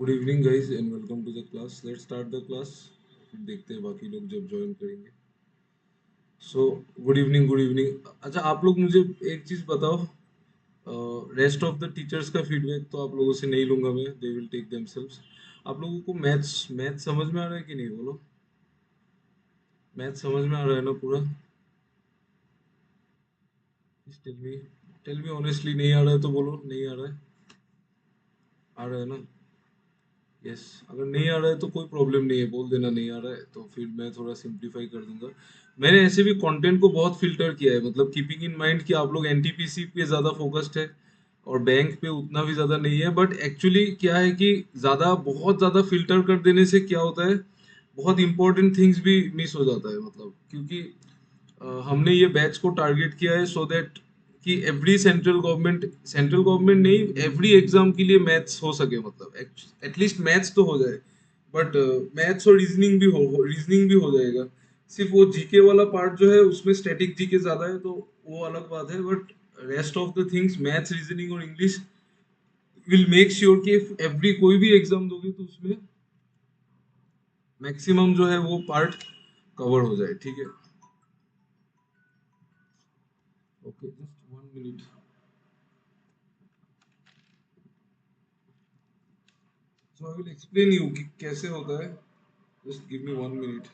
Good evening guys and welcome to the class. Let's start the class. फिर देखते हैं बाकी लोग जब ज्वाइन करेंगे। So good evening, good evening. अच्छा, आप लोग मुझे एक चीज बताओ। रेस्ट ऑफ द टीचर्स का फीडबैक तो आप लोगों से नहीं लूंगा मैं, दे विल टेक देमसेल्व्स। आप लोगों को मैथ्स मैथ समझ में आ रहा है कि नहीं, बोलो। मैथ समझ में आ रहा है ना पूरा? टेल मी ऑनेस्टली, नहीं आ रहा है तो बोलो नहीं आ रहा है। आ रहा है ना? यस। अगर नहीं आ रहा है तो कोई प्रॉब्लम नहीं है, बोल देना नहीं आ रहा है, तो फिर मैं थोड़ा सिंप्लीफाई कर दूंगा। मैंने ऐसे भी कंटेंट को बहुत फिल्टर किया है, मतलब कीपिंग इन माइंड कि आप लोग एनटीपीसी पे ज़्यादा फोकस्ड है और बैंक पे उतना भी ज़्यादा नहीं है। बट एक्चुअली क्या है कि बहुत ज़्यादा फिल्टर कर देने से क्या होता है, बहुत इंपॉर्टेंट थिंग्स भी मिस हो जाता है, मतलब क्योंकि हमने ये बैच को टारगेट किया है सो दैट कि एवरी सेंट्रल गवर्नमेंट नहीं, एवरी एग्जाम के लिए मैथ्स हो सके, मतलब एटलीस्ट मैथ्स तो हो जाए। बट मैथ्स और रीजनिंग भी हो जाएगा। सिर्फ वो जीके वाला पार्ट जो है उसमें स्टैटिक जीके ज्यादा है, तो वो अलग बात है। But rest of the things, maths, reasoning और इंग्लिश विल मेक श्योर कि एवरी कोई भी एग्जाम दोगे तो उसमें मैक्सिमम जो है वो पार्ट कवर हो जाए, ठीक है? Okay, just 1 minute. So I will explain you कि कैसे होता है। Just give me 1 minute.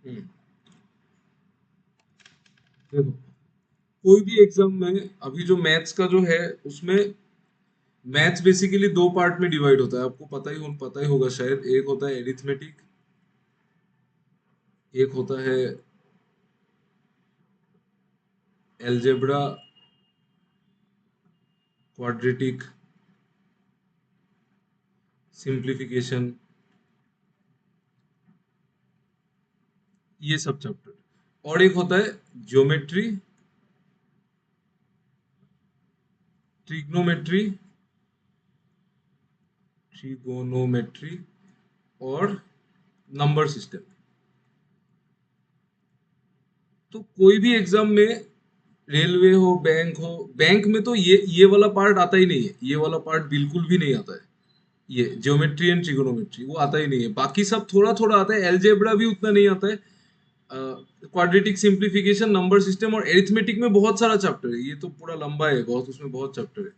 हम्म, देखो, कोई भी एग्जाम में अभी जो मैथ्स का जो है उसमें मैथ्स बेसिकली दो पार्ट में डिवाइड होता है, आपको पता ही होगा शायद। एक होता है एरिथमेटिक, एक होता है एलजेब्रा, क्वाड्रेटिक, सिंप्लीफिकेशन, ये सब चैप्टर। और एक होता है ज्योमेट्री, ट्रिग्नोमेट्री, ट्रिगोनोमेट्री और नंबर सिस्टम। तो कोई भी एग्जाम में, रेलवे हो, बैंक में तो ये वाला पार्ट आता ही नहीं है, ये वाला पार्ट बिल्कुल भी नहीं आता है। ये ज्योमेट्री एंड ट्रिगोनोमेट्री वो आता ही नहीं है। बाकी सब थोड़ा थोड़ा आता है, एलजेब्रा भी उतना नहीं आता है। क्वाड्रेटिक, सिंप्लीफिकेशन, नंबर सिस्टम और एरिथमेटिक में बहुत सारा चैप्टर है, ये तो पूरा लंबा है बहुत, उसमें बहुत चैप्टर है।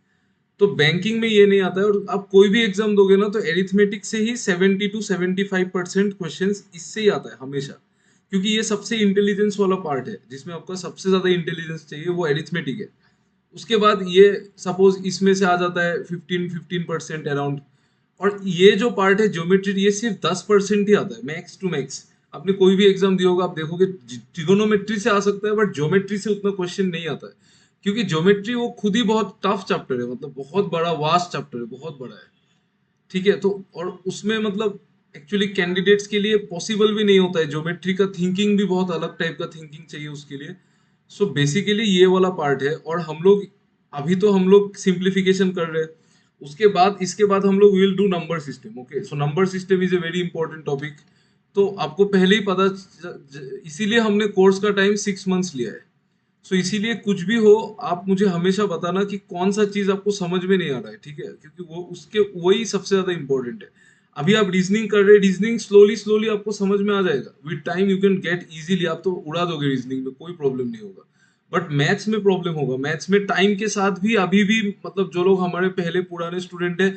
तो बैंकिंग में ये नहीं आता है। और आप कोई भी एग्जाम दोगे ना तो एरिथमेटिक से ही 70 to 75% क्वेश्चन इससे ही आता है हमेशा, क्योंकि ये सबसे इंटेलिजेंस वाला पार्ट है, जिसमें आपका सबसे ज्यादा इंटेलिजेंस चाहिए वो एरिथमेटिक है। उसके बाद ये सपोज इसमें से आ जाता है 15% अराउंड। और ये जो पार्ट है ज्योमेट्री, ये सिर्फ 10% ही आता है, मैक्स टू मैक्स। आपने कोई भी एग्जाम दिया होगा, आप देखोगे ट्रिगोनोमेट्री से आ सकता है, बट ज्योमेट्री से उतना क्वेश्चन नहीं आता है, क्योंकि ज्योमेट्री वो खुद ही बहुत टफ चैप्टर है, मतलब बहुत बड़ा वास्ट चैप्टर है, बहुत बड़ा है। ठीक है, तो और उसमें मतलब एक्चुअली कैंडिडेट्स के लिए पॉसिबल भी नहीं होता है, ज्योमेट्री का थिंकिंग भी बहुत अलग टाइप का थिंकिंग चाहिए उसके लिए। सो बेसिकली ये वाला पार्ट है। और हम लोग अभी तो हम लोग सिंप्लीफिकेशन कर रहे हैं। उसके बाद इसके बाद हम लोग will do number system. Okay, so number system is a very important topic. तो आपको पहले ही पता, इसीलिए हमने कोर्स का टाइम 6 मंथ्स लिया है। सो इसीलिए कुछ भी हो, आप मुझे हमेशा बताना कि कौन सा चीज आपको समझ में नहीं आ रहा है, ठीक है? क्योंकि वो उसके वही सबसे ज्यादा इंपॉर्टेंट है। अभी आप रीजनिंग कर रहे हैं, रीजनिंग स्लोली स्लोली आपको समझ में आ जाएगा, with time you can get easily, आप तो उड़ा दोगे रीजनिंग में, कोई प्रॉब्लम नहीं होगा। बट मैथ्स में प्रॉब्लम होगा। मैथ्स में टाइम के साथ भी अभी भी, मतलब जो लोग हमारे पहले पुराने स्टूडेंट है,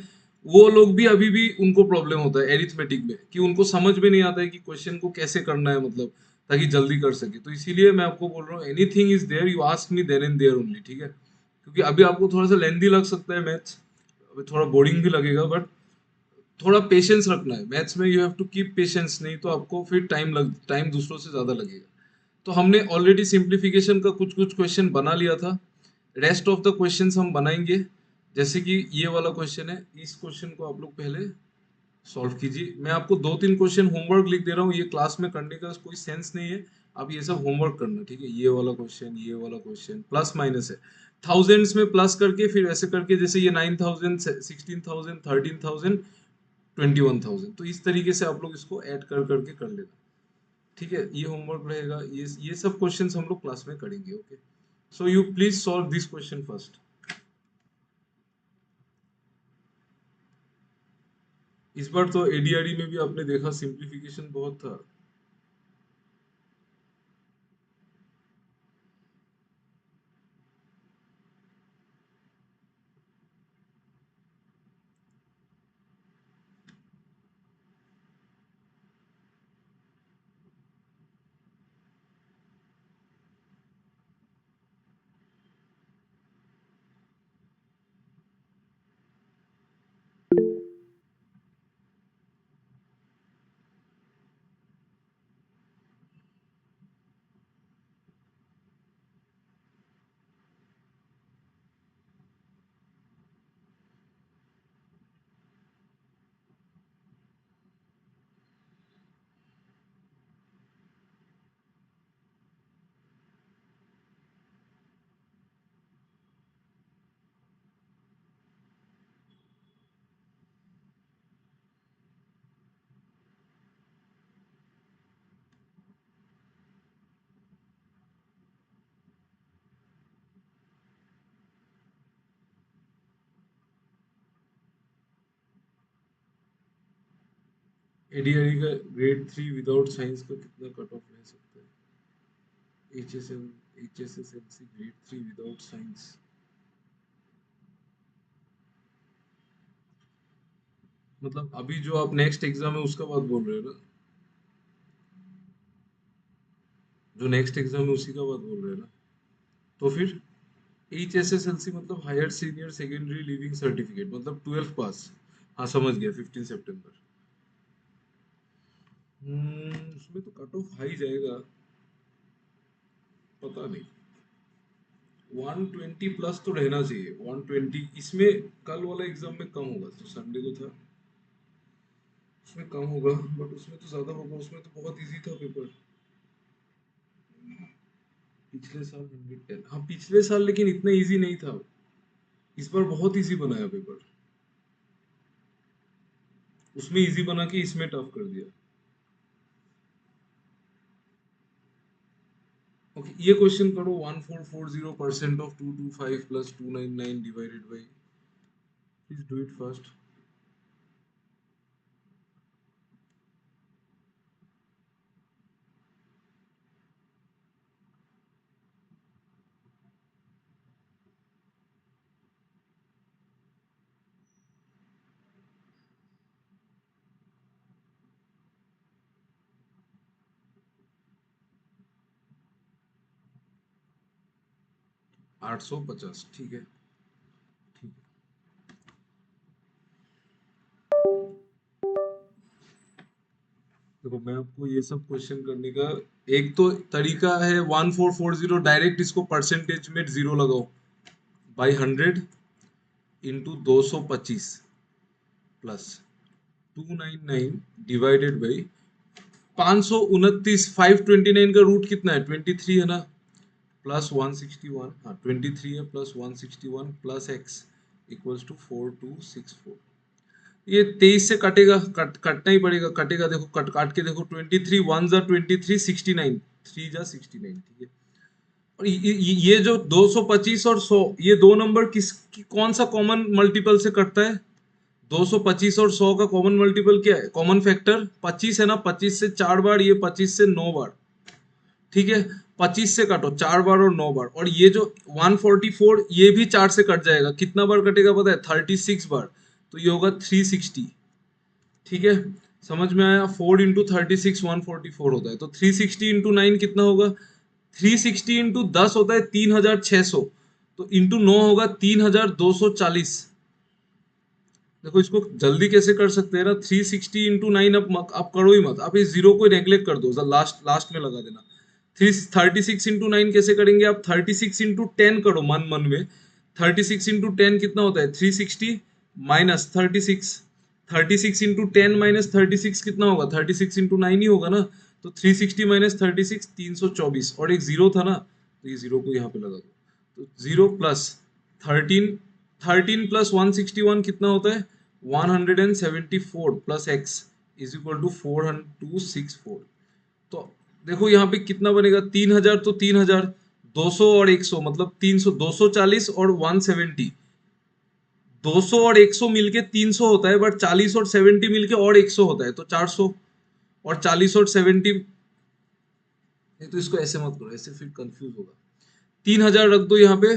वो लोग भी अभी भी उनको प्रॉब्लम होता है एरिथमेटिक में, कि उनको समझ में नहीं आता है कि क्वेश्चन को कैसे करना है, मतलब ताकि जल्दी कर सके। तो इसीलिए मैं आपको बोल रहा हूँ, anything is there, you ask me then and there only, ठीक है? क्योंकि अभी आपको थोड़ा सा लेंदी लग सकता है मैथ्स, अभी थोड़ा बोरिंग भी लगेगा, बट थोड़ा पेशेंस रखना है मैथ्स में, you have to keep patience, नहीं तो आपको फिर टाइम दूसरों से ज्यादा लगेगा। तो हमने ऑलरेडी सिंप्लीफिकेशन का कुछ कुछ क्वेश्चन बना लिया था। रेस्ट ऑफ द क्वेश्चंस हम बनाएंगे। जैसे कि ये वाला क्वेश्चन है, इस क्वेश्चन को आप लोग पहले सॉल्व कीजिए। मैं आपको 2-3 क्वेश्चन होमवर्क लिख दे रहा हूँ, ये क्लास में करने का कोई सेंस नहीं है। आप ये सब होमवर्क करना, ठीक है? ये वाला क्वेश्चन, ये वाला क्वेश्चन, प्लस माइनस है, थाउजेंड्स में प्लस करके फिर ऐसे करके, जैसे ये 9,000, 16,000, 13,000, 21,000। तो इस तरीके से आप लोग इसको ऐड कर करके कर लेना। ठीक है, ये होमवर्क रहेगा। ये सब क्वेश्चंस हम लोग क्लास में करेंगे। Okay, so you please solve this question first. इस बार तो एडीआरई में भी आपने देखा सिंप्लीफिकेशन बहुत था। एडीआरई का ग्रेड 3 विदाउट साइंस का कितना कट ऑफ रह सकता है? एचएसएसएलसी ग्रेड 3 विदाउट साइंस, मतलब अभी जो आप नेक्स्ट एग्जाम है उसका बात बोल रहे हो ना? जो नेक्स्ट एग्जाम है उसी का बात बोल रहे हैं ना? तो फिर एचएसएसएलसी मतलब higher senior secondary living certificate, मतलब 12th पास। हाँ समझ गया, 15 सितंबर। उसमें तो कट ऑफ हाई जाएगा, पता नहीं। 120 प्लस तो रहना चाहिए, 120। इसमें कल वाला एग्जाम में कम होगा, तो संडे को था, उसमें कम होगा, बट उसमें तो ज्यादा होगा। उसमें तो बहुत इजी था पेपर पिछले साल। 110, हाँ पिछले साल, लेकिन इतना इजी नहीं था। इस बार बहुत इजी बनाया पेपर, उसमें इजी बना के इसमें टफ कर दिया। ओके, ये क्वेश्चन करो। 1440% of 225 plus 299 divided by, please do it fast. 850, ठीक है। ठीक है, देखो मैं आपको ये सब क्वेश्चन करने का एक तो तरीका है, 1440 डायरेक्ट इसको परसेंटेज में जीरो लगाओ, by 100 into 225 plus 299 divided by 529। 529 का रूट कितना है? 23 है ना, प्लस 161। हाँ 23 है, plus 161 plus X equals to 4264। ये 23 से कटेगा, कटना ही पड़ेगा, कटेगा। देखो कट काट के देखो, 23 वन जा 23, 69, 3 जा 69, ठीक है। और ये जो 225 और 100, ये दो नंबर कौन सा कॉमन मल्टीपल से कटता है? 225 और 100 का कॉमन मल्टीपल क्या है? कॉमन फैक्टर 25 है ना, 25 से 4 बार, ये 25 से 9 बार, ठीक है। 25 से काटो 4 बार और 9 बार, और ये जो 144, ये भी 4 से कट जाएगा। कितना बार कटेगा पता है? 36 बार। तो ये होगा 360, ठीक है। समझ में आया? 4 इंटू 36 144 होता है, तो 360 इंटू 9 कितना होगा? 360 इंटू 10 होता है 3600, तो इंटू 9 होगा 3240। देखो इसको जल्दी कैसे कर सकते हैं ना, 360 इंटू 9, अब करो ही मत, आप इस जीरो को नेग्लेक्ट कर दो, लास्ट लास्ट में लगा देना। 36 इंटू 9 कैसे करेंगे आप? 36 इंटू 10 करो मन मन में। 36 इंटू 10 कितना होता है? 360 माइनस 36। 36 इंटू 10 माइनस 36 कितना होगा? 36 इंटू 9 ही होगा ना। तो 360 माइनस 36 324, और एक जीरो था ना, तो ये जीरो को यहाँ पे लगा दो। तो जीरो प्लस 13, 13 प्लस 161 कितना होता है? 174 plus x is equal to 464। तो देखो यहाँ पे कितना बनेगा, 3000 तो 3000, 200 और 100 मतलब 300, 240 और 170, 200 और 100 मिलके 300 होता है, बट 40 और 70 मिलके और 100 होता है, तो 400। और 40 और 70, नहीं तो इसको ऐसे मत करो, ऐसे फिर कंफ्यूज होगा। 3000 रख दो यहाँ पे,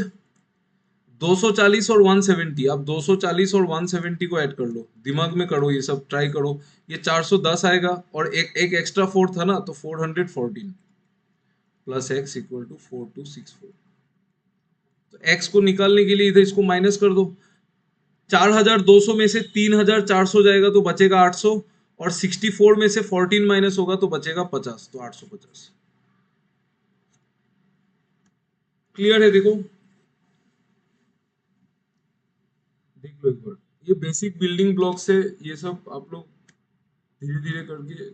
240 और 170, आप 240 और 170 को ऐड कर लो, दिमाग में करो, ये सब ट्राई करो। ये 410 आएगा, और एक एक एक्स्ट्रा 4 था ना, तो 414 प्लस एक्स इक्वल टू 4264। तो एक्स को निकालने के लिए इधर इसको माइनस कर दो। 4200 में से 3400 जाएगा तो बचेगा 800, और 64 में से 14 माइनस होगा तो बचेगा 50, तो 850। क्लियर है? देखो, देख लो एक बार, ये बेसिक बिल्डिंग ब्लॉक से ये सब आप लोग धीरे धीरे करके।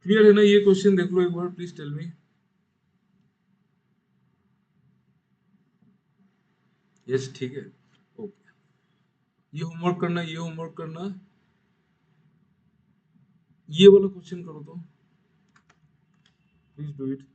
क्लियर है ना? ये क्वेश्चन देख लो एक बार, प्लीज टेल मी। यस, ठीक है, ओके। ये होमवर्क करना, ये होमवर्क करना, ये वाला क्वेश्चन करो तो, प्लीज डू इट।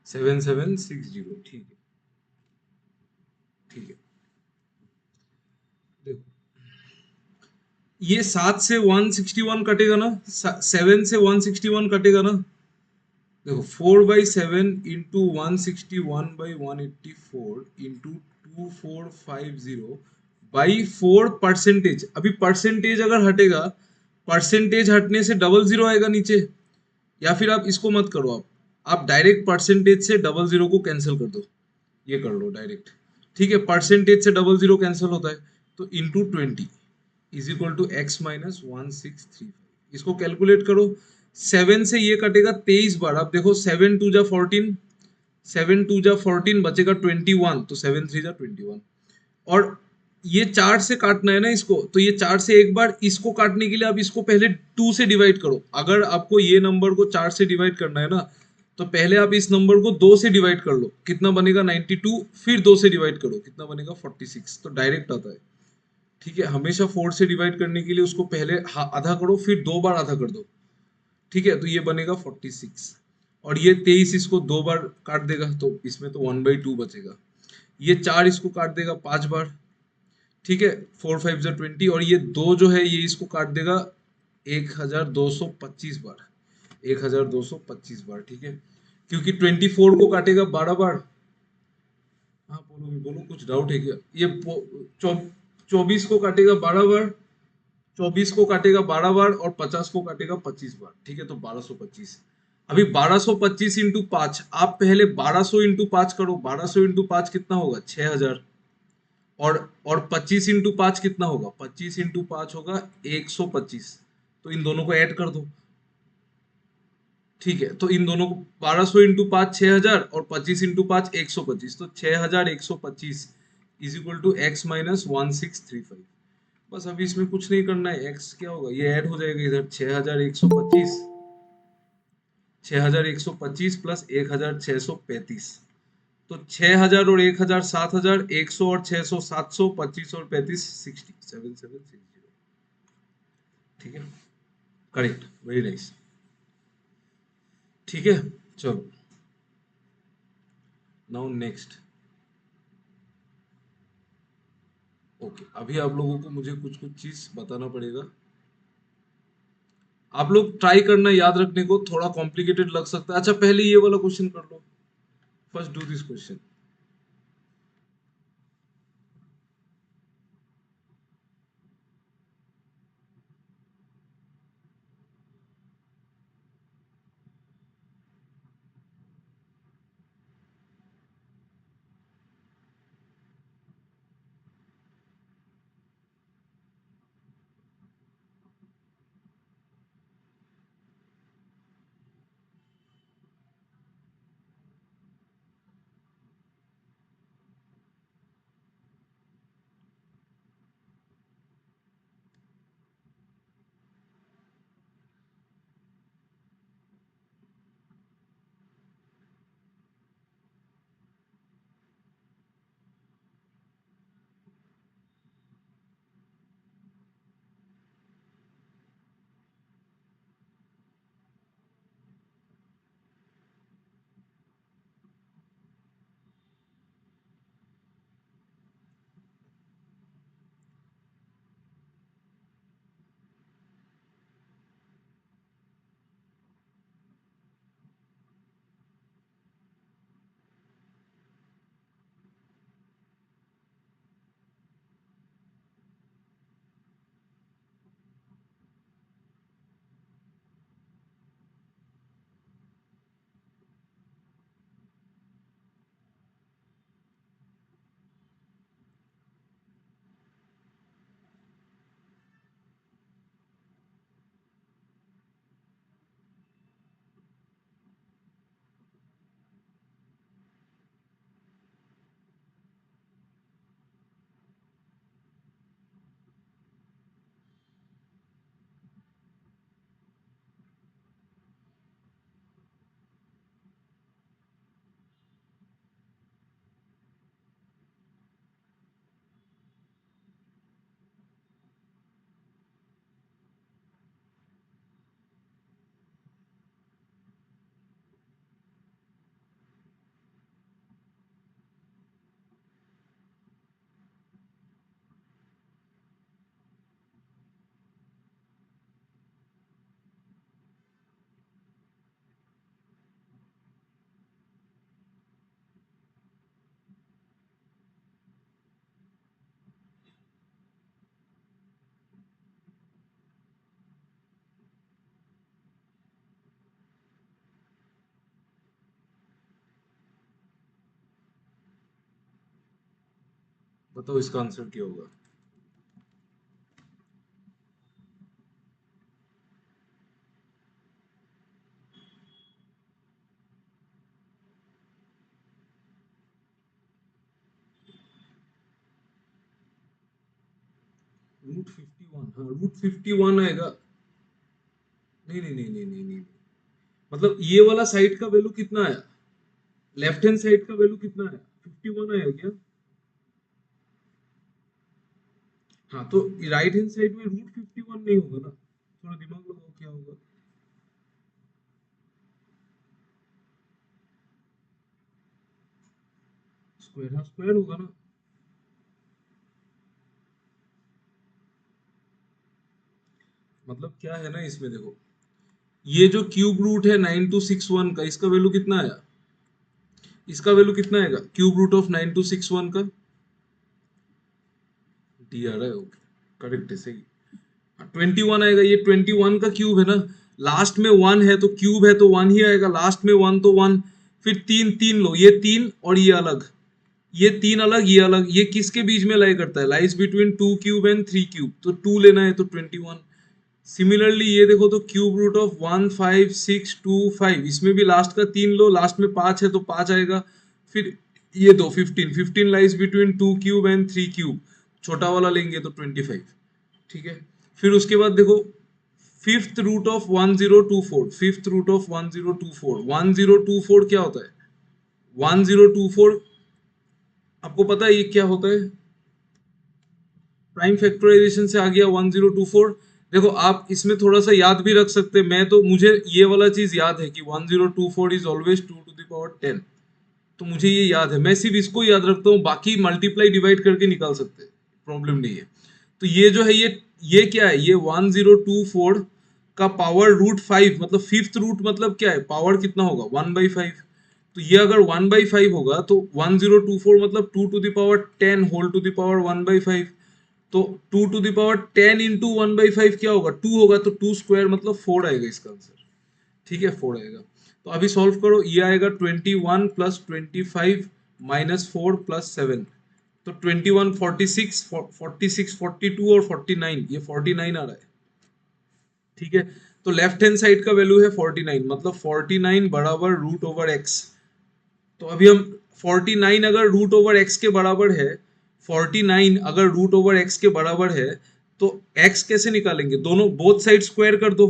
7760, ठीक है, ठीक है। देखो, ये 7 से 161 कटेगा ना, 7 से 161 कटेगा ना। देखो, 4/7 इंटू 161/184 इंटू 2450 बाई 4%। अभी परसेंटेज अगर हटेगा, परसेंटेज हटने से डबल जीरो आएगा नीचे। या फिर आप इसको मत करो, आप डायरेक्ट परसेंटेज से डबल जीरो को कैंसिल कर दो, ये कर लो डायरेक्ट। ठीक है, परसेंटेज से डबल जीरो कैंसिल होता है, तो into 20 is equal to x minus 1635। इसको कैलकुलेट करो। 7 से ये कटेगा 23 बार। अब देखो, 7 2 जा 14, 7 2 जा 14, बचेगा 21, तो 7 3 जा 21। और ये 4 से काटना है ना इसको, तो ये 4 से एक बार, इसको काटने के लिए आप इसको पहले 2 से डिवाइड करो। अगर आपको ये नंबर को 4 से डिवाइड करना है ना, तो पहले आप इस नंबर को 2 से डिवाइड कर लो, कितना बनेगा 92, फिर 2 से डिवाइड करो, कितना बनेगा 46, तो डायरेक्ट आता है। ठीक है, हमेशा 4 से डिवाइड करने के लिए उसको पहले आधा करो, फिर 2 बार आधा कर दो। ठीक है, तो ये बनेगा 46। और ये 23 इसको 2 बार काट देगा, तो इसमें तो 1/2 बचेगा। ये 4 इसको काट देगा 5 बार, ठीक है, 4 5 20 और ये 2 जो है ये इसको काट देगा 1225 बार, 1225 बार, ठीक है, क्योंकि 24 को काटेगा 12 बार। हाँ बोलो भी बोलो, कुछ डाउट है क्या? ये 24 को काटेगा 12 बार, 24 को काटेगा 12 बार और 50 को काटेगा 25 बार, ठीक है, तो 1225। अभी 1225 इंटू 5, आप पहले 1200 इंटू 5 करो, 1200 इंटू 5 कितना होगा? 6000। और 25 इंटू 5 कितना होगा? 25 इंटू 5 होगा 125। तो इन दोनों को ऐड कर दो, ठीक है, तो इन दोनों को 1200 इंटू 5 6000 और 25 इंटू 5 125, तो 6125 is equal to x minus 1635। बस अभी इसमें कुछ नहीं करना है, एक्स क्या होगा, ये ऐड हो जाएगा इधर, 6125, 6125 प्लस 1635, तो 6000 और 1000 7000, 100 और 600 700, 25 और 35 60, 7760, ठीक है, करेक्ट, वेरी नाइस, ठीक है, चलो, नाउ नेक्स्ट। ओके, अभी आप लोगों को मुझे कुछ कुछ चीज बताना पड़ेगा, आप लोग ट्राई करना याद रखने को, थोड़ा कॉम्प्लिकेटेड लग सकता है। अच्छा पहले ये वाला क्वेश्चन कर लो, फर्स्ट डू दिस क्वेश्चन। बताओ इसका आंसर क्या होगा? √51, हाँ √51 आएगा। नहीं नहीं नहीं नहीं नहीं नहीं, मतलब ये वाला साइड का वैल्यू कितना आया? लेफ्ट हैंड साइड का वैल्यू कितना आया? 51 आया क्या? हाँ तो राइट हैंड साइड में √51 नहीं होगा ना, थोड़ा दिमाग लगाओ क्या होगा। स्क्वायर, हाँ स्क्वायर होगा ना। मतलब क्या है ना इसमें देखो, ये जो क्यूब रूट है 9261 का, इसका वैल्यू कितना आया, इसका वैल्यू कितना आएगा क्यूब रूट ऑफ 9261 का, डी आ रहा है, ओके करेक्ट है, सही। 21 आएगा, ये 21 का क्यूब है ना, लास्ट में वन है तो क्यूब है तो वन ही आएगा, लास्ट में वन तो वन। फिर तीन, तीन लो, ये तीन और ये अलग, ये तीन अलग ये अलग, ये किसके बीच में लाई करता है, lies between two cube and three cube, तो टू लेना है तो 21। सिमिलरली ये देखो तो क्यूब रूट ऑफ 15625, इसमें भी लास्ट का तीन लो, लास्ट में पांच है तो पांच आएगा। फिर ये दो 15, 15 lies between two cube and three cube, छोटा वाला लेंगे तो 25, ठीक है। फिर उसके बाद देखो fifth root of 1024, fifth root of 1024, 1024 क्या होता है, 1024 आपको पता है ये क्या होता है, प्राइम फैक्टराइजेशन से आ गया 1024। देखो आप इसमें थोड़ा सा याद भी रख सकते हैं, मैं तो मुझे ये वाला चीज याद है कि 1024 is always 2 to the power 10, तो मुझे ये याद है, मैं सिर्फ इसको याद रखता हूँ, बाकी मल्टीप्लाई डिवाइड करके निकाल सकते हैं, प्रॉब्लम नहीं है। तो ये जो है ये क्या है, ये 1024 का पावर रूट फाइव, मतलब फिफ्थ रूट, मतलब क्या है, पावर कितना होगा 1/5, तो ये अगर 1/5 होगा तो 1024 मतलब 2 to the power 10 whole to the power 1/5, तो 2 to the power 10 इंटू 1/5 क्या होगा, टू होगा, तो टू स्क्वायर मतलब फोर आएगा इसका आंसर, ठीक है, फोर आएगा। तो अभी सॉल्व करो, ये आएगा 21 plus 25 minus four plus seven, तो 21, 46, 46, 42 और 49, ये 49 आ रहा है, ठीक है। तो लेफ्ट हैंड साइड का वैल्यू है 49, मतलब 49 बराबर रूट ओवर एक्स। तो अभी हम 49 अगर रूट ओवर एक्स के बराबर है, 49 अगर रूट ओवर एक्स के बराबर है, तो एक्स कैसे निकालेंगे, दोनों बोथ साइड स्क्वायर कर दो,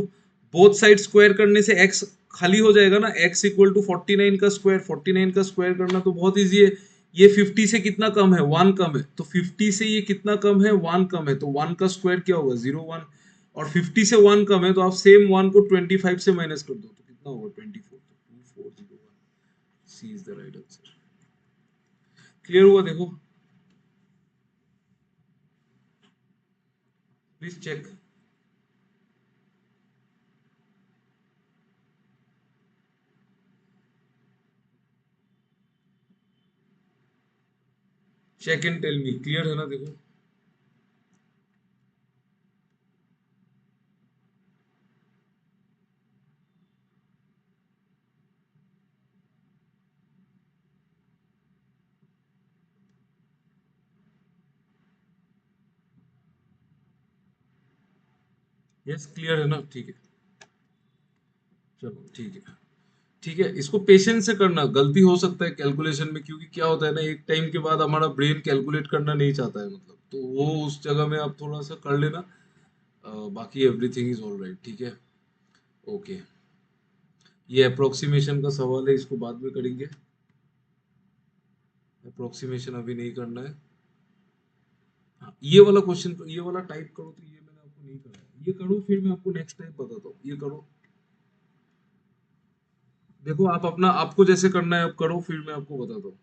बोथ साइड स्क्वायर करने से एक्स खाली हो जाएगा ना, एक्स इक्वल टू 49 का स्क्वायर, 49 का स्क्वायर करना तो बहुत इजी है। ये 50 से कितना कम है, वन कम है, तो 50 से ये कितना कम है, वन कम है, तो वन का स्क्वायर क्या होगा, 01, और 50 से वन कम है तो आप सेम वन को 25 से माइनस कर दो, तो कितना होगा 24, तो 2401, C is the right answer. Clear हुआ, देखो please check. Check and tell me, clear है ना, देखो। यस क्लियर है ना, ठीक है, चलो ठीक है, ठीक है। इसको पेशेंस से करना, गलती हो सकता है कैलकुलेशन में, क्योंकि क्या होता है ना, एक टाइम के बाद हमारा ब्रेन कैलकुलेट करना नहीं चाहता है, मतलब तो वो उस जगह में आप थोड़ा सा कर लेना। बाकी एवरीथिंग इज ऑल राइट, ठीक है, ओके। ये अप्रोक्सीमेशन का सवाल है, इसको बाद में करेंगे, अप्रोक्सीमेशन अभी नहीं करना है। हाँ, ये वाला क्वेश्चन, ये वाला टाइप करो, तो ये मैंने आपको नहीं कराया, ये करो फिर मैं आपको नेक्स्ट टाइप बताता हूँ, ये करो। देखो आप अपना, आपको जैसे करना है आप करो, फिर मैं आपको बताता हूँ।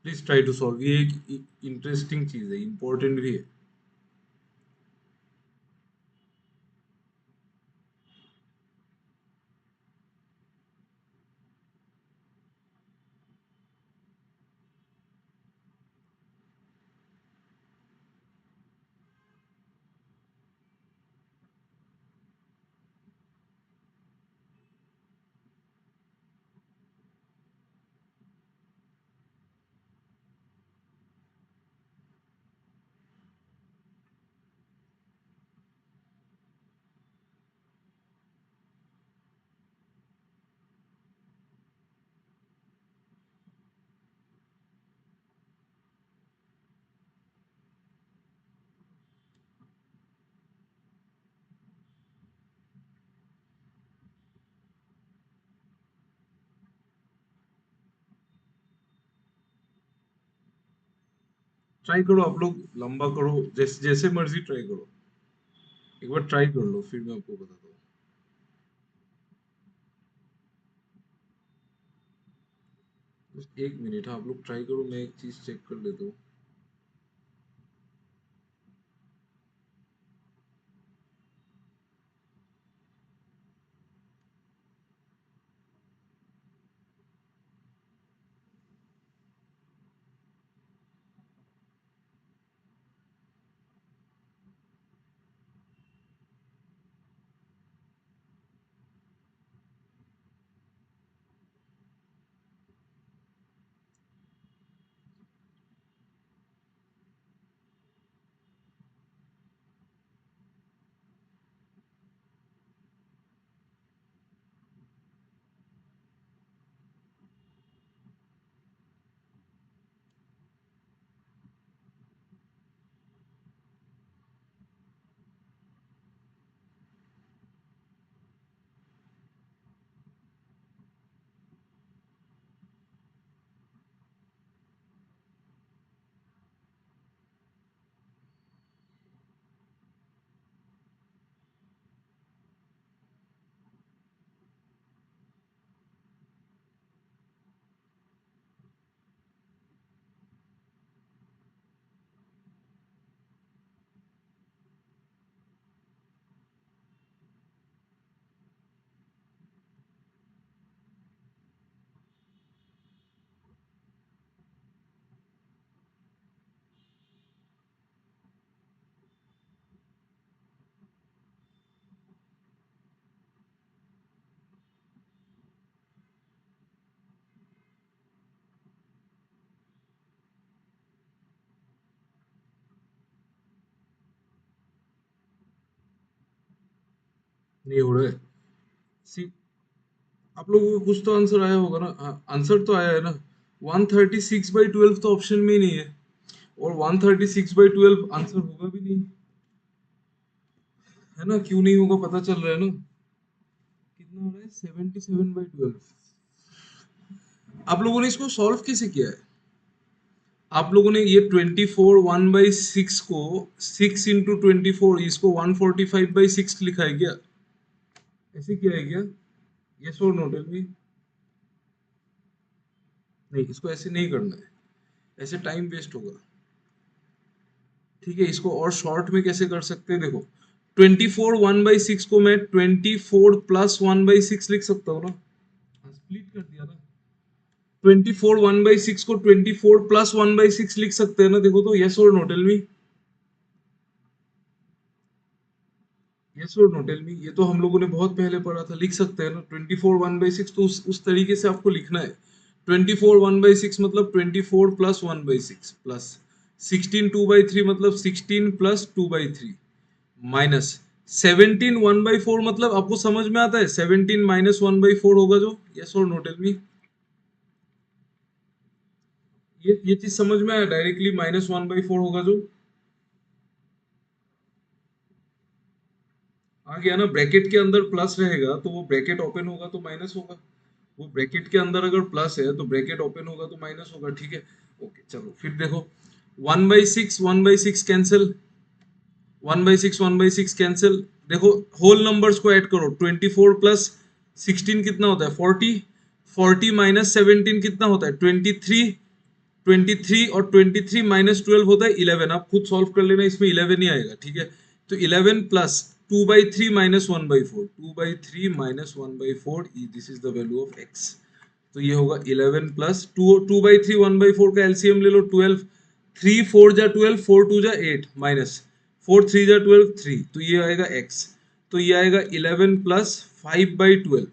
प्लीज ट्राई टू सॉल्व, ये एक इंटरेस्टिंग चीज है, इंपॉर्टेंट भी है। ट्राई करो आप लोग, लंबा करो, जैसे जैसे मर्जी ट्राई करो। एक बार ट्राई कर लो फिर मैं आपको बताता हूँ। बस एक मिनट, हाँ, आप लोग ट्राई करो, मैं एक चीज चेक कर लेता हूँ। नहीं हो रहा है। सी, आप लोगों को कुछ तो आंसर आया होगा ना, हाँ, आंसर तो आया है ना। 136/12 तो ऑप्शन में ही नहीं है, और 136/12 आंसर होगा भी नहीं, है ना? क्यों नहीं होगा पता चल रहा है ना। कितना हो रहा है? 77/12। आप लोगों ने इसको सॉल्व कैसे किया है? आप लोगों ने ये 24 1/6 को 6 × 24, इसको 145/6 लिखा है क्या? ऐसे किया है क्या? यस और नो, टेल मी। नहीं, इसको ऐसे नहीं करना है, ऐसे टाइम वेस्ट होगा। ठीक है, इसको और शॉर्ट में कैसे कर सकते हैं, देखो। 24 1/6 को मैं 24 + 1/6 लिख सकता हूँ ना। स्प्लिट कर दिया ना। 24 1/6 को 24 + 1/6 लिख सकते हैं ना, देखो तो, यस और नो, टेल मी। यस और नो, टेल मी। ये तो हम लोगों ने बहुत पहले पढ़ा था, लिख सकते हैं ना। 24 1/6 तो उस तरीके से आपको लिखना है। 24 1/6 मतलब 24 + 1/6 प्लस 16 2/3 मतलब 16 + 2/3 माइनस 17 1/4 मतलब आपको समझ में आता है, 17 - 1/4 होगा जो, यस और नो, टेल मी। ये चीज समझ में आया, डायरेक्टली -1/4 होगा जो। आ गया ना? ब्रैकेट के अंदर प्लस रहेगा तो वो ब्रैकेट ओपन होगा तो माइनस होगा। वो ब्रैकेट के अंदर अगर प्लस है तो ब्रैकेट ओपन होगा तो माइनस होगा, ठीक है। ओके, चलो फिर देखो। 1/6 कैंसिल, 1/6 कैंसिल। देखो, होल नंबर्स को ऐड करो। 24 + 16 कितना होता है? 40। 40 - 17 कितना होता है? 23। 23 और 23 - 12 होता है 11। आप खुद सॉल्व कर लेना, इसमें 11 ही आएगा, ठीक है। तो 11 plus 2/3 -1/4, 2/3 -1/4, this is the value of x. तो ये होगा 11 प्लस 2/3 1/4 का एलसीएम ले लो, 12। 3 4 जा 12, 4 2 जा 8, माइनस 4 3 जा 12, 3, तो ये आएगा x। तो ये आएगा 11 प्लस 5/12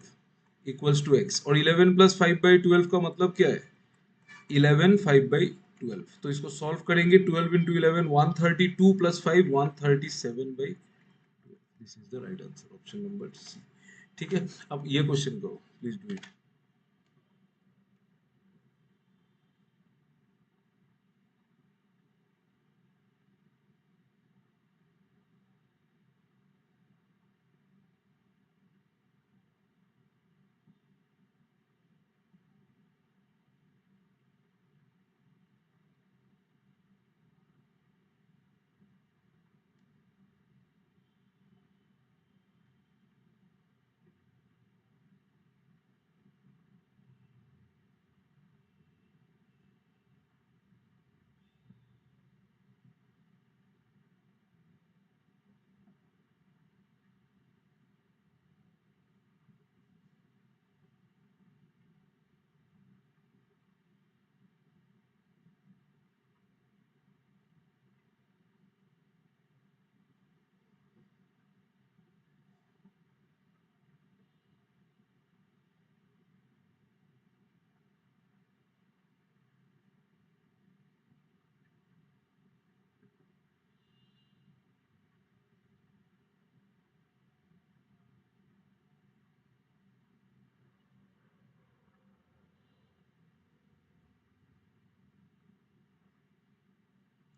इक्वल्स टू x, और 11 प्लस 5/12 का मतलब क्या है? 11 5/12। तो इसको सॉल्व करेंगे, 12 × 11 132 + 5 137/12। This is the right answer, option number C. ठीक है, अब ये क्वेश्चन करो, प्लीज डू इट।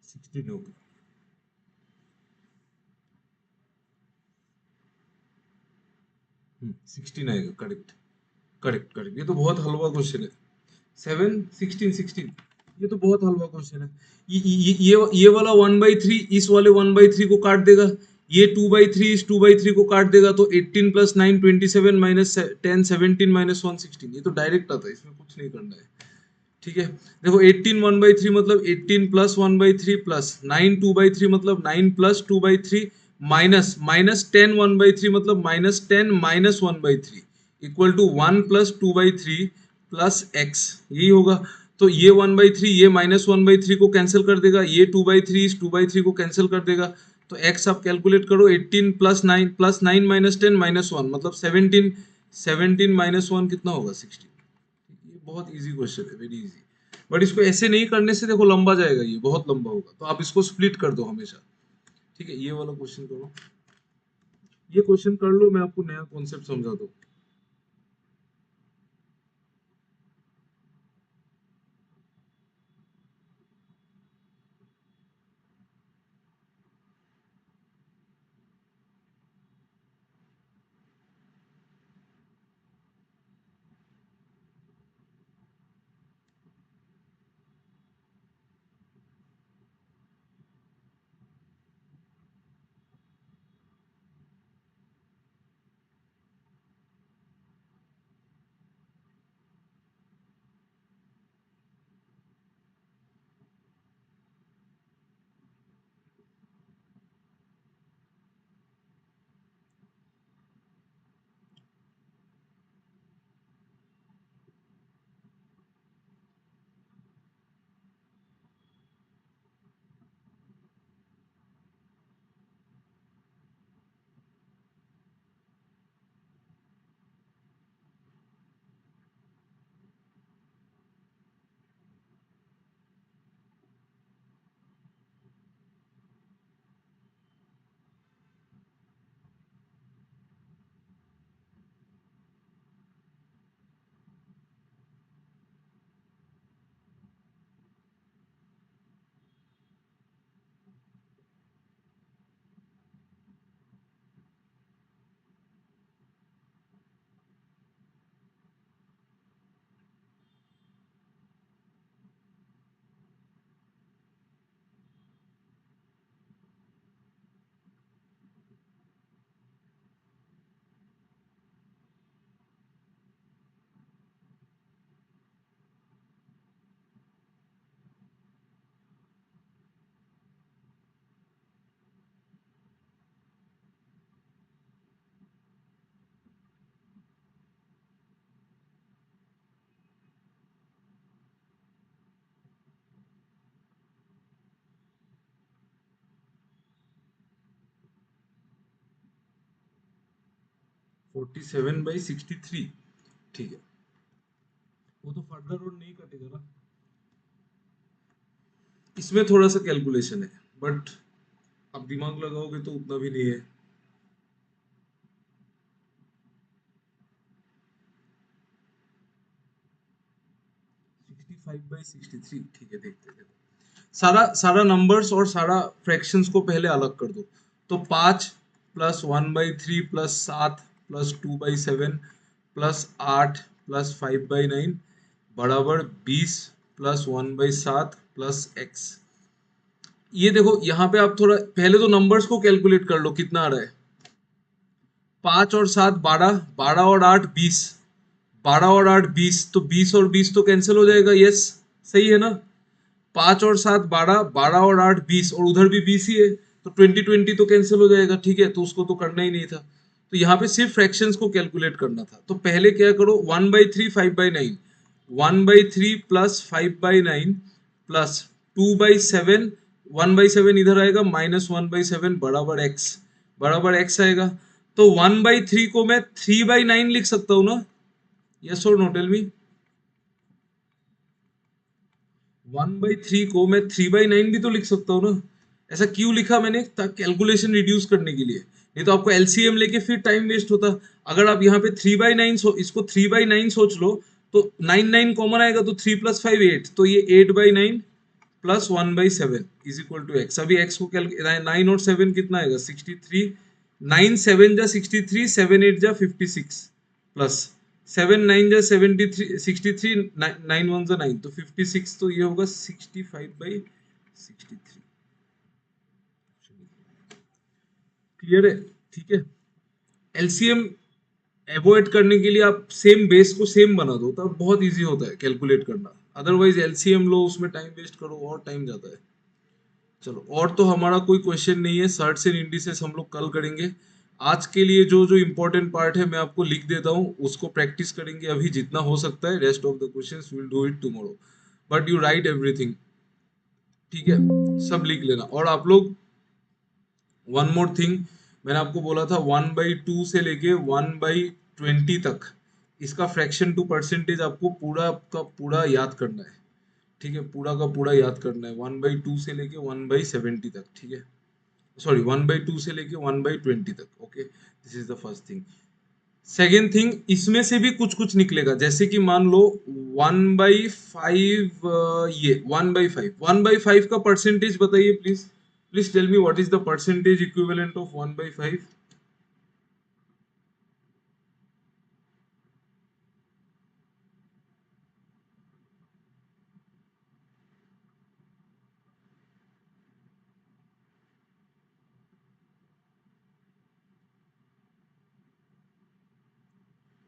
16 होगा। 16 आएगा, करेक्ट करेक्ट करेक्ट। ये तो बहुत हलवा क्वेश्चन है। 7 16 16, ये तो बहुत हलवा क्वेश्चन है। ये वाला 1/3 इस वाले 1/3 को काट देगा, ये 2/3 इस 2/3 को काट देगा, तो 18 + 9 27 - 10 17 - 1 16। ये तो डायरेक्ट आता है, इसमें कुछ नहीं करना है। ठीक है, देखो 18 1/3 मतलब 18 + 1/3 प्लस 9 2/3 मतलब 9 + 2/3 माइनस माइनस 10 1/3 मतलब -10 - 1/3 इक्वल टू 1 + 2/3 प्लस x, यही होगा। तो ये 1/3 ये -1/3 को कैंसिल कर देगा, ये 2/3 इस 2/3 को कैंसिल कर देगा। तो x आप कैलकुलेट करो, 18 + 9 + 9 - 10 - 1 मतलब 17 17 - 1 कितना होगा, 16। ये बहुत इजी क्वेश्चन है, वेरी इजी। बट इसको ऐसे नहीं करने से देखो लंबा जाएगा, ये बहुत लंबा होगा, तो आप इसको स्प्लिट कर दो हमेशा। ठीक है, ये वाला क्वेश्चन करो, ये क्वेश्चन कर लो, मैं आपको नया कॉन्सेप्ट समझा दूं। 47/63, ठीक है। वो तो फर्दर और नहीं कटेगा ना, इसमें थोड़ा सा कैलकुलेशन है, बट आप दिमाग लगाओगे तो उतना भी नहीं है। 65/63, ठीक है, देखते हैं। सारा सारा नंबर्स और सारा फ्रैक्शंस को पहले अलग कर दो। तो 5 + 1/3 + 7 + 2/7 + 8 + 5/9 बराबर 20 + 1/7 + x। ये देखो यहाँ पे आप थोड़ा पहले तो नंबर्स को कैलकुलेट कर लो, कितना आ रहा है। 5 और 7 12, 12 और 8 20, 12 और 8 20, तो 20 और 20 तो कैंसिल हो जाएगा, यस सही है ना। 5 और 7 12, 12 और 8 20, और उधर भी 20 ही है, तो 20 20 तो कैंसिल हो जाएगा, ठीक है, तो उसको तो करना ही नहीं था। तो यहाँ पे सिर्फ फ्रैक्शंस को कैलकुलेट करना था। तो पहले क्या करो, 1/3 5/9, 1/3 प्लस 5/9 प्लस 2/7, 1/7 इधर आएगा, -1/7 बराबर x, बराबर x आएगा। तो 1/3 को मैं 3/9 लिख सकता हूँ ना, यस और नो, टेल मी। 1/3 को मैं 3/9 भी तो लिख सकता हूँ ना। ऐसा क्यों लिखा मैंने, ताकि कैलकुलेशन रिड्यूस करने के लिए, नहीं तो आपको एलसीएम लेके फिर टाइम वेस्ट होता। अगर आप यहाँ पे 3/9 इसको 3/9 सोच लो, तो 9 9 कॉमन आएगा, तो 3 + 5 8, तो ये 8/9 plus 1/7 is equal to x. अभी एक्स को कैलकुलेट, 9 और 7 कितना आएगा 63, 9 7 जा 63, 7 8 जा 56 प्लस 7 9 जा 73, 63 9 1 जा 9 तो 56, तो ये होगा 65/63। क्लियर है? ठीक है। एलसीएम अवॉइड करने के लिए आप सेम बेस को सेम बना दो, तब बहुत इजी होता है कैलकुलेट करना। अदरवाइज एलसीएम लो, उसमें टाइम वेस्ट करो और टाइम जाता है। चलो, और तो हमारा कोई क्वेश्चन नहीं है। सर्ट्स एंड इंडिसेस हम लोग कल करेंगे। आज के लिए जो जो इम्पोर्टेंट पार्ट है मैं आपको लिख देता हूँ, उसको प्रैक्टिस करेंगे अभी जितना हो सकता है। Rest of the questions will do it tomorrow, but you right everything. ठीक है, सब लिख लेना। और आप लोग, वन मोर थिंग, मैंने आपको बोला था 1/2 से लेके 1/20 तक इसका फ्रैक्शन टू परसेंटेज आपको पूरा का पूरा याद करना है। ठीक है, पूरा का पूरा याद करना है 1/2 से लेके 1/70 तक। ठीक है, सॉरी 1/2 से लेके 1/20 तक। Okay, this is the first thing. Second thing, इसमें से भी कुछ कुछ निकलेगा, जैसे कि मान लो 1/5, ये 1/5 का परसेंटेज बताइए please. Please tell me what is the percentage equivalent of 1/5।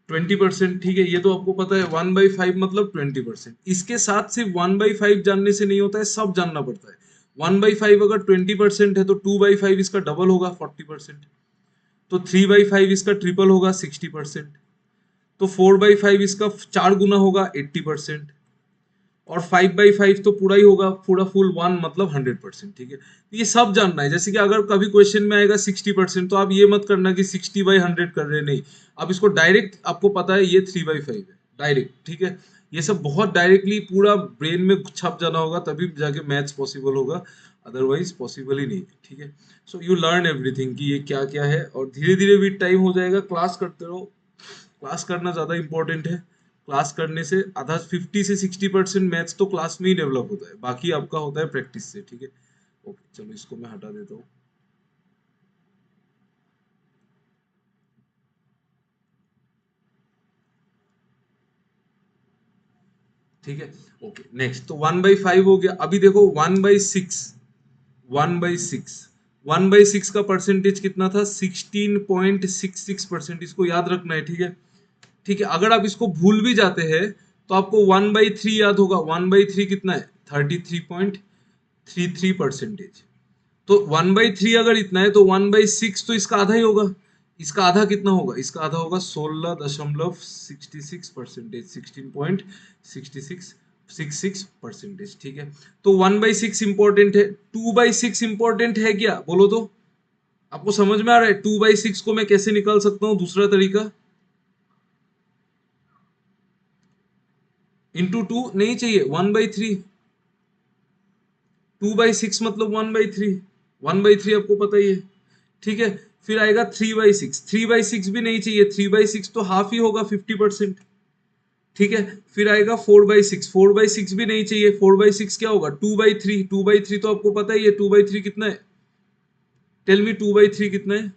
20%। ठीक है, ये तो आपको पता है 1/5 मतलब 20%। इसके साथ सिर्फ 1/5 जानने से नहीं होता है, सब जानना पड़ता है। 1/5 अगर 20% है तो 2/5 इसका डबल होगा 40%। तो 3/5 इसका ट्रिपल होगा 60%। तो 4/5 इसका 4 गुना होगा 80%। और 5/5 तो पूरा ही होगा, पूरा फुल 1 मतलब 100%। ठीक है, तो ये सब जानना है। जैसे कि अगर कभी क्वेश्चन में आएगा 60%, तो आप ये मत करना कि 60/100 कर रहे हैं, नहीं। आप इसको डायरेक्ट, आपको पता है ये 3/5 है, डायरेक्ट। ठीक है, ये सब बहुत डायरेक्टली पूरा ब्रेन में छप जाना होगा, तभी जाके मैथ्स पॉसिबल होगा, अदरवाइज पॉसिबल ही नहीं है। ठीक है, सो यू लर्न एवरीथिंग कि ये क्या क्या है, और धीरे धीरे विद टाइम हो जाएगा। क्लास करते रहो, क्लास करना ज्यादा इंपॉर्टेंट है। क्लास करने से आधा 50 से 60% मैथ्स तो क्लास में ही डेवलप होता है, बाकी आपका होता है प्रैक्टिस से। ठीक है, ओके, चलो इसको मैं हटा देता हूँ। ठीक है, ओके, नेक्स्ट। तो 1/5 हो गया। अभी देखो 1/6, 1/6, 1/6 का परसेंटेज कितना था 16.66%। इसको याद रखना है। ठीक है, ठीक है, अगर आप इसको भूल भी जाते हैं तो आपको 1/3 याद होगा। 1/3 कितना है 33.33%। तो 1/3 अगर इतना है तो 1/6 तो इसका आधा ही होगा। इसका आधा कितना होगा, इसका आधा होगा 16.66%, 16.66%। ठीक है, तो 1/6 इंपॉर्टेंट है। 2/6 इंपॉर्टेंट है क्या, बोलो तो। आपको समझ में आ रहा है 2/6 को मैं कैसे निकाल सकता हूँ, दूसरा तरीका। इंटू 2 नहीं चाहिए, 1/3। 2/6 मतलब 1/3, 1/3 आपको पता ही है। ठीक है, फिर आएगा 3/6, 3/6 भी नहीं चाहिए, 3/6 तो हाफ ही होगा 50%। ठीक है, फिर आएगा 4/6, 4/6 भी नहीं चाहिए, 4/6 क्या होगा 2/3, 2/3 तो आपको पता ही है 2/3 कितना है। टेल मी 2/3 कितना है।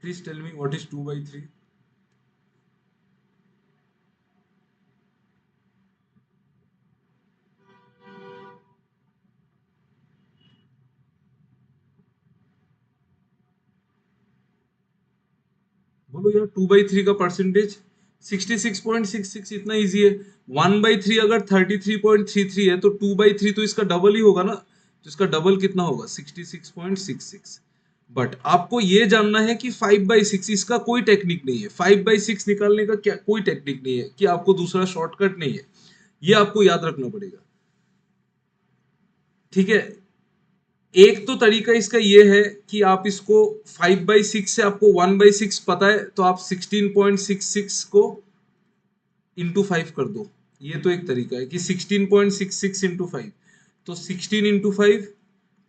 Please tell me what is 2/3। बोलो यार, 2/3 का परसेंटेज 66.66, इतना इजी है। 1/3 अगर 33.33 है तो 2/3 तो इसका डबल ही होगा ना, तो इसका डबल कितना होगा 66.66। बट आपको ये जानना है कि 5/6, इसका कोई टेक्निक नहीं है। 5/6 निकालने का क्या कोई टेक्निक नहीं है, कि आपको दूसरा शॉर्टकट नहीं है, ये आपको याद रखना पड़ेगा। ठीक है, एक तो तरीका इसका ये है कि आप इसको 5/6 से, आपको 1/6 पता है तो आप 16.66 को इंटू 5 कर दो। ये तो एक तरीका है कि 16.66 इंटू 5, तो 16 इंटू 5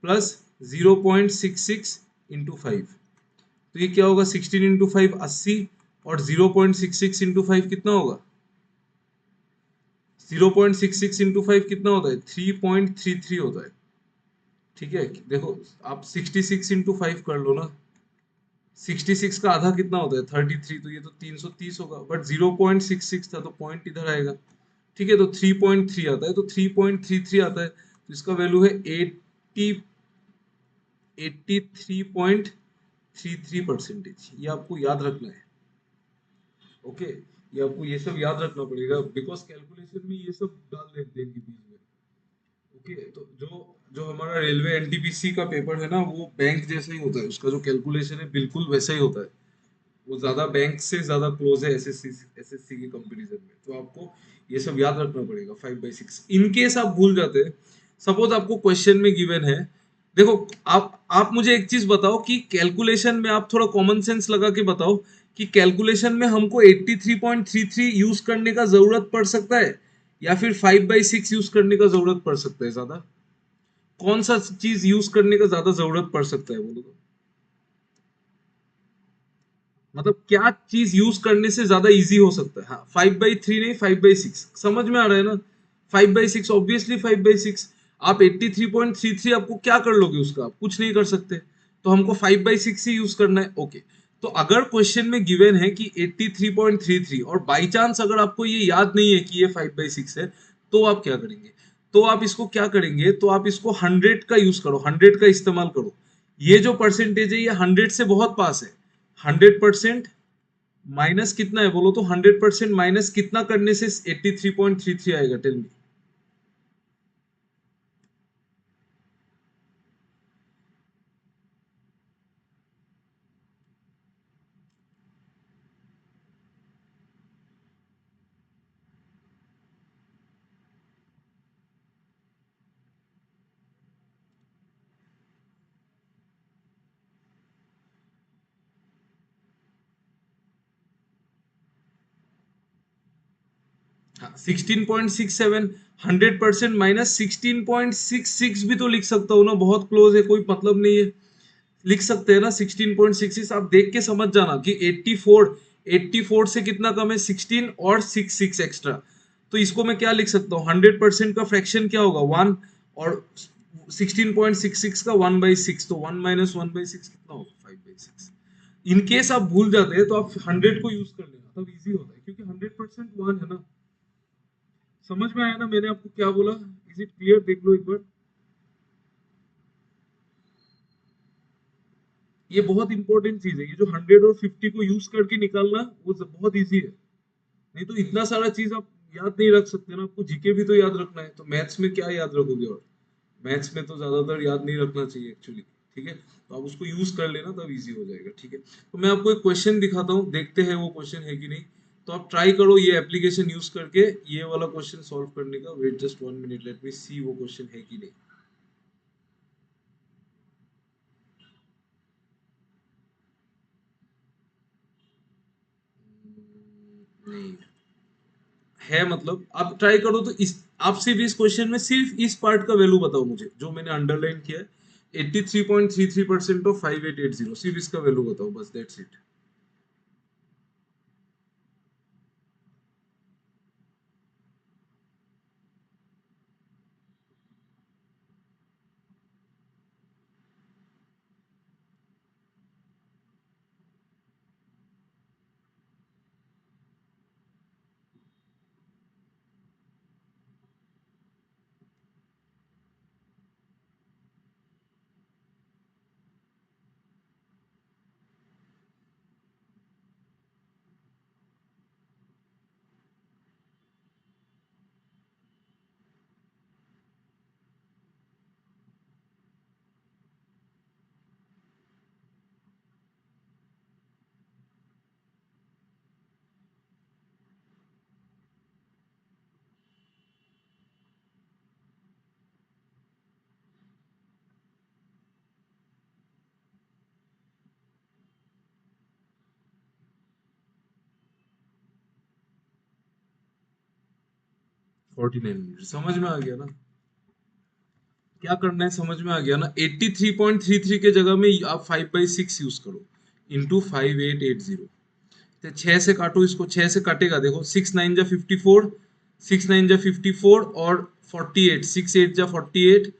प्लस 0.66 इंटू 5, तो ये क्या होगा, 16 इंटू 5 80, और 0.66 इंटू 5 कितना होगा, 0.66 इंटू 5 कितना होता है, 3.33 होता है। ठीक है, देखो आप 66 इंटू 5 कर लो ना, 66 का आधा कितना होता है, 33, तो ये तो 330 होगा, बट 0.66 था तो पॉइंट इधर आएगा। ठीक है, तो 3.3 आता है, तो 3.33 आता है, तो इसका वैल्यू है 83.33%। ये आपको याद रखना है। ओके, ये आपको ये सब याद रखना पड़ेगा, बिकॉज कैलकुलेशन में ये सब डाल देते हैं बीच में। ओके, तो जो जो हमारा रेलवे एनटीपीसी का पेपर है ना, वो बैंक जैसा ही होता है, उसका जो कैलकुलेशन है बिल्कुल वैसा ही होता है। वो ज्यादा बैंक से ज्यादा क्लोज है एसएससी के कंपैरिजन में, तो आपको ये सब याद रखना पड़ेगा। 5/6 इन केस आप भूल जाते हैं, सपोज आपको क्वेश्चन में गिवन है, देखो आप मुझे एक चीज बताओ कि कैलकुलेशन में आप थोड़ा कॉमन सेंस लगा के बताओ कि कैलकुलेशन में हमको 83.33 यूज करने का जरूरत पड़ सकता है या फिर 5/6 यूज करने का जरूरत पड़ सकता है ज्यादा, कौन सा चीज यूज करने का ज्यादा जरूरत पड़ सकता है बोलो तो, मतलब क्या चीज यूज करने से ज्यादा इजी हो सकता है। हाँ, 5/3 नहीं, 5/6, समझ में आ रहा है ना। 5/6 ऑब्वियसली 5/6। आप 83.33 आपको क्या कर लोगे उसका, आप कुछ नहीं कर सकते, तो हमको 5/6 ही यूज करना है। ओके, तो अगर क्वेश्चन में गिवन है कि 83.33 और बाई चांस अगर आपको ये याद नहीं है कि ये 5/6 है, तो आप क्या करेंगे, तो आप इसको क्या करेंगे, तो आप इसको 100 का यूज करो, 100 का इस्तेमाल करो। ये जो परसेंटेज है ये 100 से बहुत पास है। 100% माइनस कितना है बोलो तो, 100% माइनस कितना करने से 83.33 आएगा, टेल मी। हाँ, 16.67, 100% माइनस 16.66 भी तो लिख सकता हूँ ना, बहुत क्लोज है, कोई मतलब नहीं है, लिख सकते हैं ना 16.66। आप देख के समझ जाना कि 84 से कितना कम है, 16 और 66 एक्स्ट्रा, तो इसको मैं क्या लिख सकता हूँ, 100% का फ्रैक्शन क्या होगा, 1, और 16.66 का 1/6, तो 1 - 1/6 कितना होगा, 5/6। इन केस आप भूल जाते हैं तो आप 100 को यूज कर लेना, तब इजी होता है, क्योंकि 100% 1 है ना। समझ में आया ना मैंने आपको क्या बोला, इज इट क्लियर, देख लो एक बार। ये बहुत इंपॉर्टेंट चीज है, ये जो 100 और 50 को यूज करके निकालना वो बहुत इजी है। नहीं तो इतना सारा चीज आप याद नहीं रख सकते ना, आपको जीके भी तो याद रखना है, तो मैथ्स में क्या याद रखोगे, और मैथ्स में तो ज्यादातर याद नहीं रखना चाहिए एक्चुअली। ठीक है, तो आप उसको यूज कर लेना तब इजी हो जाएगा। ठीक है, तो मैं आपको एक क्वेश्चन दिखाता हूँ, देखते हैं वो क्वेश्चन है कि नहीं। तो आप ट्राई करो ये एप्लीकेशन यूज करके ये वाला क्वेश्चन सॉल्व करने का। Wait just 1 minute, let me see वो क्वेश्चन है कि नहीं। नहीं है, मतलब आप ट्राई करो तो इस, आप सिर्फ इस क्वेश्चन में सिर्फ इस पार्ट का वैल्यू बताओ मुझे जो मैंने अंडरलाइन किया है, 83.33% ऑफ 5880, सिर्फ इसका वैल्यू बताओ बस, that's it. Forty nine minute, समझ में आ गया ना क्या करना है, समझ में आ गया ना। 83.33 के जगह में आप 5/6 यूज करो, इंटू 5880। तो 6 से काटो इसको, 6 से कटेगा, देखो 6 9 जा 54, 6 9 जा 54 और 48, 6 8 जा 48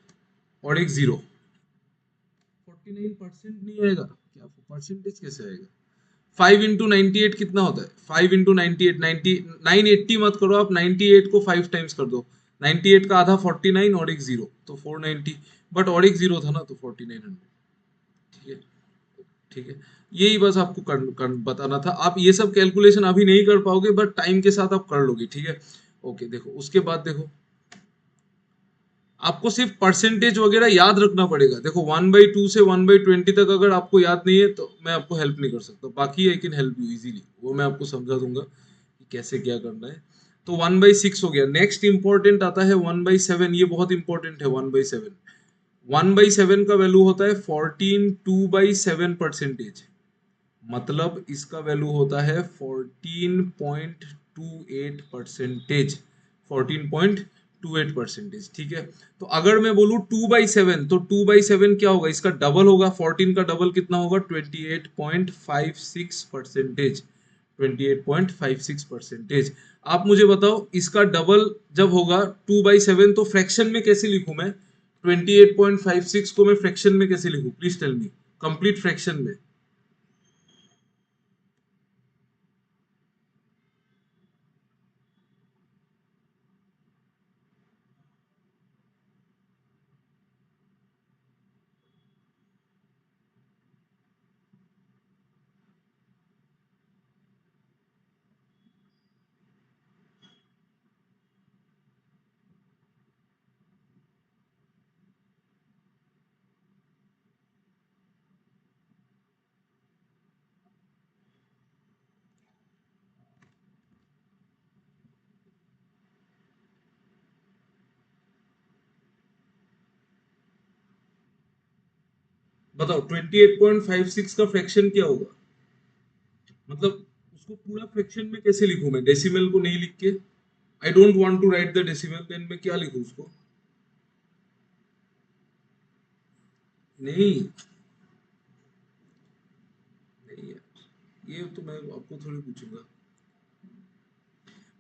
और एक जीरो। 49% नहीं आएगा क्या? परसेंटेज कैसे आएगा? 5 into 98 कितना होता है? 5 into 98, 980 मत करो आप, 98 को 5 टाइम्स कर दो। 98 का आधा 49 और एक जीरो तो 490, बट और एक जीरो था ना तो 4900। ठीक है, ठीक है। यही बस आपको बताना था। आप ये सब कैलकुलेशन अभी नहीं कर पाओगे, बट टाइम के साथ आप कर लोगे, ठीक है। ओके, देखो उसके बाद देखो, आपको सिर्फ परसेंटेज वगैरह याद रखना पड़ेगा। देखो 1/2 से 1/20 तक अगर आपको याद नहीं है तो मैं आपको हेल्प नहीं कर सकता, बाकी I can help you easily, वो मैं आपको समझा दूंगा कि कैसे क्या करना है। तो 1/6 हो गया। नेक्स्ट इंपॉर्टेंट आता है 1/7। ये बहुत इंपॉर्टेंट है 1/7। 1/7 का वैल्यू होता है 14/2/7 परसेंटेज। मतलब इसका वैल्यू होता है 14.28 परसेंटेज। 14.28 परसेंटेज, ठीक है। तो अगर मैं बोलूँ 2/7, तो 2/7 क्या होगा? इसका डबल होगा। 14 का डबल कितना होगा? 28.56 परसेंटेज। 28.56 परसेंटेज। आप मुझे बताओ, इसका डबल जब होगा 2/7 तो फ्रैक्शन में कैसे लिखूं मैं? 28.56 को मैं फ्रैक्शन में कैसे लिखूं? Please tell me, complete fraction में। बताओ 28.56 का फ्रैक्शन क्या होगा? मतलब उसको पूरा फ्रैक्शन में कैसे लिखूं मैं, डेसिमल को नहीं लिख के? I don't want to write the decimal, then मैं क्या लिखूं उसको? नहीं, नहीं यार, ये तो मैं आपको थोड़ी पूछूंगा।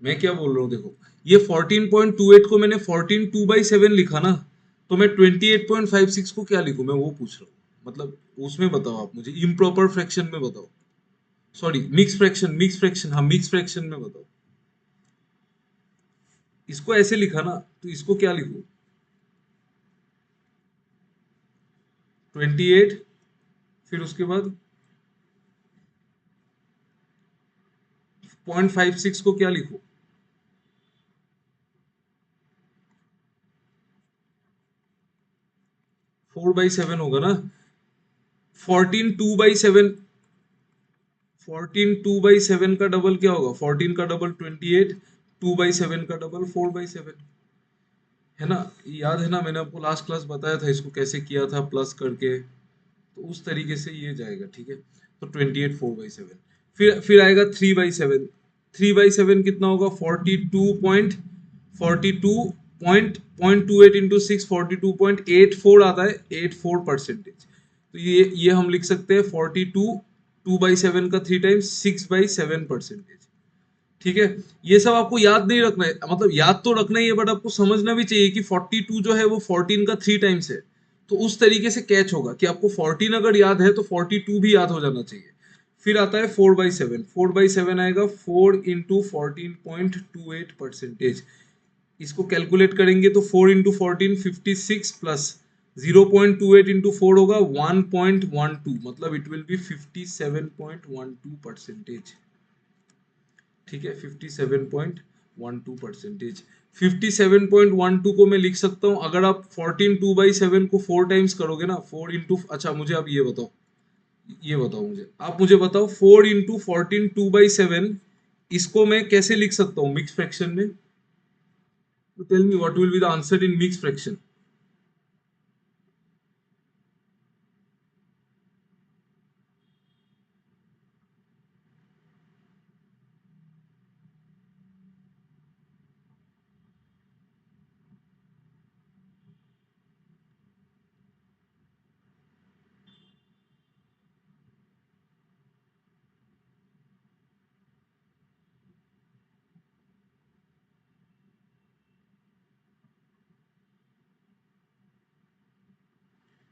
मैं क्या बोल रहा हूँ देखो, ये 14.28 को मैंने 14 2/7 लिखा ना, तो मैं 28.56 को क्या लिखूं, मैं वो पूछ रहा हूँ। मतलब उसमें बताओ आप मुझे, इम्प्रॉपर फ्रैक्शन में बताओ। Sorry, mix fraction, mix fraction, हाँ मिक्स फ्रैक्शन में बताओ। इसको ऐसे लिखा ना, तो इसको क्या लिखूं? 28, फिर उसके बाद 0.56 को क्या लिखूं? 4/7 होगा ना। 14 2/7, 14 2/7 का डबल क्या होगा? 14 का डबल 28, 2/7 का डबल 4/7, है ना? याद है ना, मैंने आपको लास्ट क्लास बताया था इसको कैसे किया था, प्लस करके। तो उस तरीके से ये जाएगा, ठीक है। तो 28 4/7। फिर आएगा 3/7। 3/7 कितना होगा? 42.28 इंटू 6, 42.84 आता है, 84 परसेंटेज। तो ये हम लिख सकते हैं 42 2/7 का 3 टाइम्स 6/7 परसेंटेज। ठीक है। ये सब आपको याद नहीं रखना है, मतलब याद तो रखना ही है, बट आपको समझना भी चाहिए कि 42 जो है वो 14 का 3 टाइम्स है। तो उस तरीके से कैच होगा कि आपको 14 अगर याद है तो 42 भी याद हो जाना चाहिए। फिर आता है 4/7। 4/7 आएगा 4 into 14.28 परसेंटेज। इसको कैलकुलेट करेंगे तो 4 into 14 56 प्लस 0.28 into 4 होगा 1.12, मतलब इट विल बी 57.12 परसेंटेज। ठीक है, 57.12 परसेंटेज। 57.12 को मैं लिख सकता हूँ, अगर आप 14 2/7 को 4 टाइम्स करोगे ना, 4 इंटू, अच्छा मुझे आप ये बताओ, ये बताओ मुझे, आप मुझे बताओ 4 into 14 2/7, इसको मैं कैसे लिख सकता हूँ मिक्स फ्रैक्शन में? तो tell me what will be the answer in mix fraction?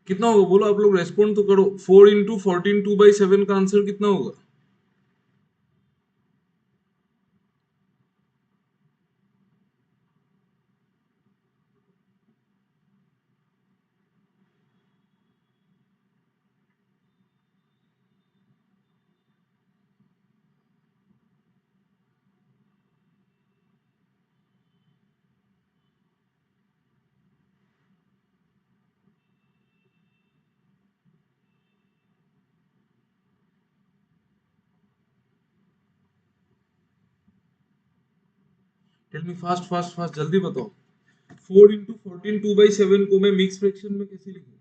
कितना होगा बोलो, आप लोग रेस्पॉन्ड तो करो। 4 into 14 2/7 का आंसर कितना होगा? Tell me fast fast fast, जल्दी बताओ। 4 into 14 2/7 को मैं मिक्स फ्रैक्शन में कैसे लिखूं?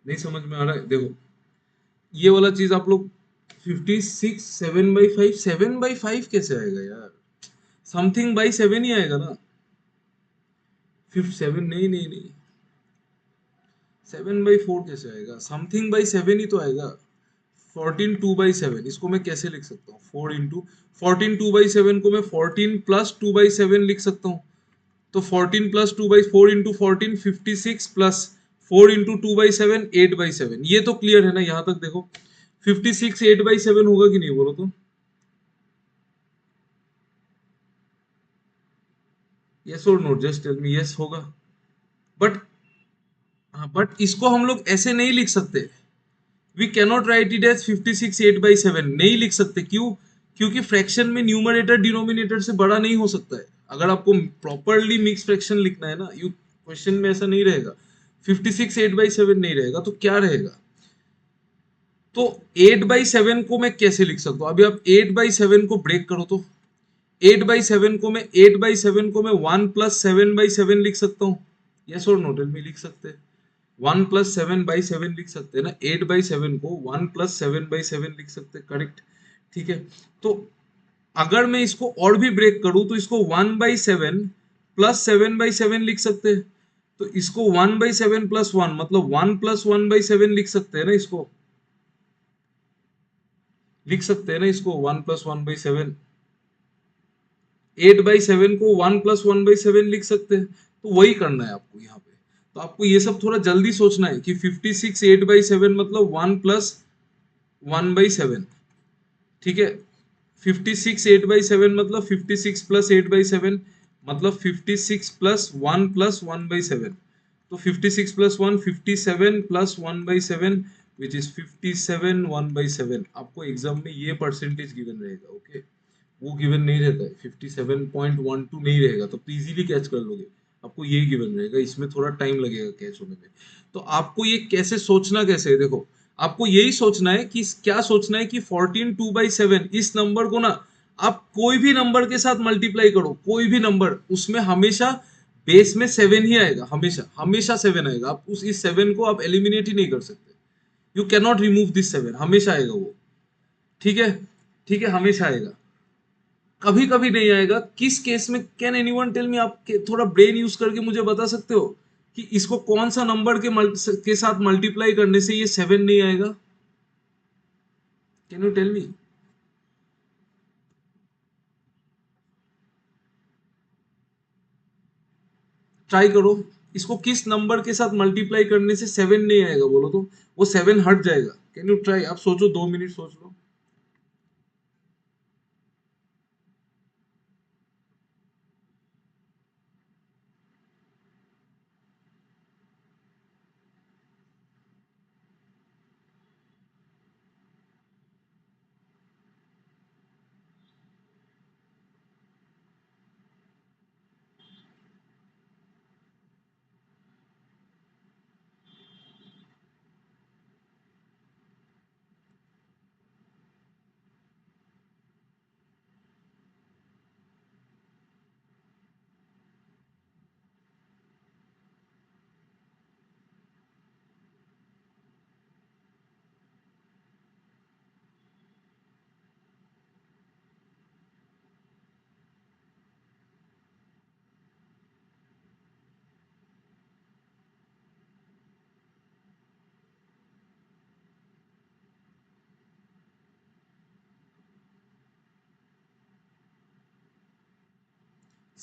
नहीं समझ में आ रहा है, देखो ये वाला चीज आप लोग 56 7/5, 7/5 कैसे आएगा यार? समथिंग बाई 7 ही आएगा ना। 7 नहीं नहीं नहीं, 7/4 कैसे आएगा? समथिंग बाई 7 ही तो आएगा। 14 2/7 इसको मैं कैसे लिख सकता हूँ? 4 into 14 2/7 को मैं 14 + 2/7 लिख सकता हूँ। तो 14 + 2/4 into 14 56 प्लस 4 into 2/7 8/7, ये तो क्लियर है ना यहाँ तक? देखो 56 8/7 होगा कि नहीं बोलो तो? यस और no, just tell me. Yes होगा। बट हाँ, बट इसको हम लोग ऐसे नहीं लिख सकते। We cannot write it as 56 8/7, नहीं लिख सकते। क्यों? क्योंकि फ्रैक्शन में न्यूमरेटर डिनोमिनेटर से बड़ा नहीं हो सकता है। अगर आपको प्रॉपरली मिक्स फ्रैक्शन लिखना है ना, यू क्वेश्चन में ऐसा नहीं रहेगा। 56 8/7 नहीं रहेगा तो क्या रहेगा? तो 8/7 को मैं कैसे लिख सकता हूँ? अभी आप 8/7 को ब्रेक करो तो 8/7 को मैं 1 + 7/7 लिख सकता हूँ। यस और नो, टेल मी, लिख सकते हैं। 1 + 7/7 लिख सकते हैं ना। 8/7 को 1 + 7/7 लिख सकते हैं, करेक्ट। ठीक है। तो अगर मैं इसको और भी ब्रेक करूं तो इसको 1/7 + 7/7 लिख सकते हैं। तो इसको 1/7 + 1 मतलब 1 + 1/7 लिख सकते हैं ना। इसको लिख सकते हैं ना, इसको 1 + 1/7। 8/7 को 1 + 1/7 लिख सकते हैं। तो वही करना है आपको यहाँ पे। तो आपको ये सब थोड़ा जल्दी सोचना है कि 56 8/7 मतलब 1 + 1/7। ठीक है। 56 8/7 मतलब 56 + 8/7 मतलब 56 + 1 + 1/7। तो 56 + 1 57 + 1/7 विच इज 57 1/7। आपको एग्जाम में ये परसेंटेज गिवन रहेगा, ओके। वो गिवन नहीं रहता है, 57.12 नहीं रहेगा तो इजीली कैच कर लोगे। आपको ये गिवन रहेगा, इसमें थोड़ा टाइम लगेगा कैच होने में। तो आपको ये कैसे सोचना कैसे है, देखो आपको यही सोचना है कि क्या सोचना है कि 14 2/7 इस नंबर को ना आप कोई भी नंबर के साथ मल्टीप्लाई करो, कोई भी नंबर, उसमें हमेशा बेस में 7 ही आएगा। हमेशा हमेशा 7 आएगा। आप उस इस 7 को आप एलिमिनेट ही नहीं कर सकते। You can not remove this 7, हमेशा आएगा वो। ठीक है। ठीक है, हमेशा आएगा। कभी कभी नहीं आएगा। किस केस में? Can anyone tell me? आप थोड़ा ब्रेन यूज करके मुझे बता सकते हो कि इसको कौन सा नंबर के साथ मल्टीप्लाई करने से ये 7 नहीं आएगा? Can you tell me? Try करो। इसको किस नंबर के साथ मल्टीप्लाई करने से 7 नहीं आएगा बोलो तो? वो 7 हट जाएगा। Can you try? आप सोचो, 2 मिनट सोच लो।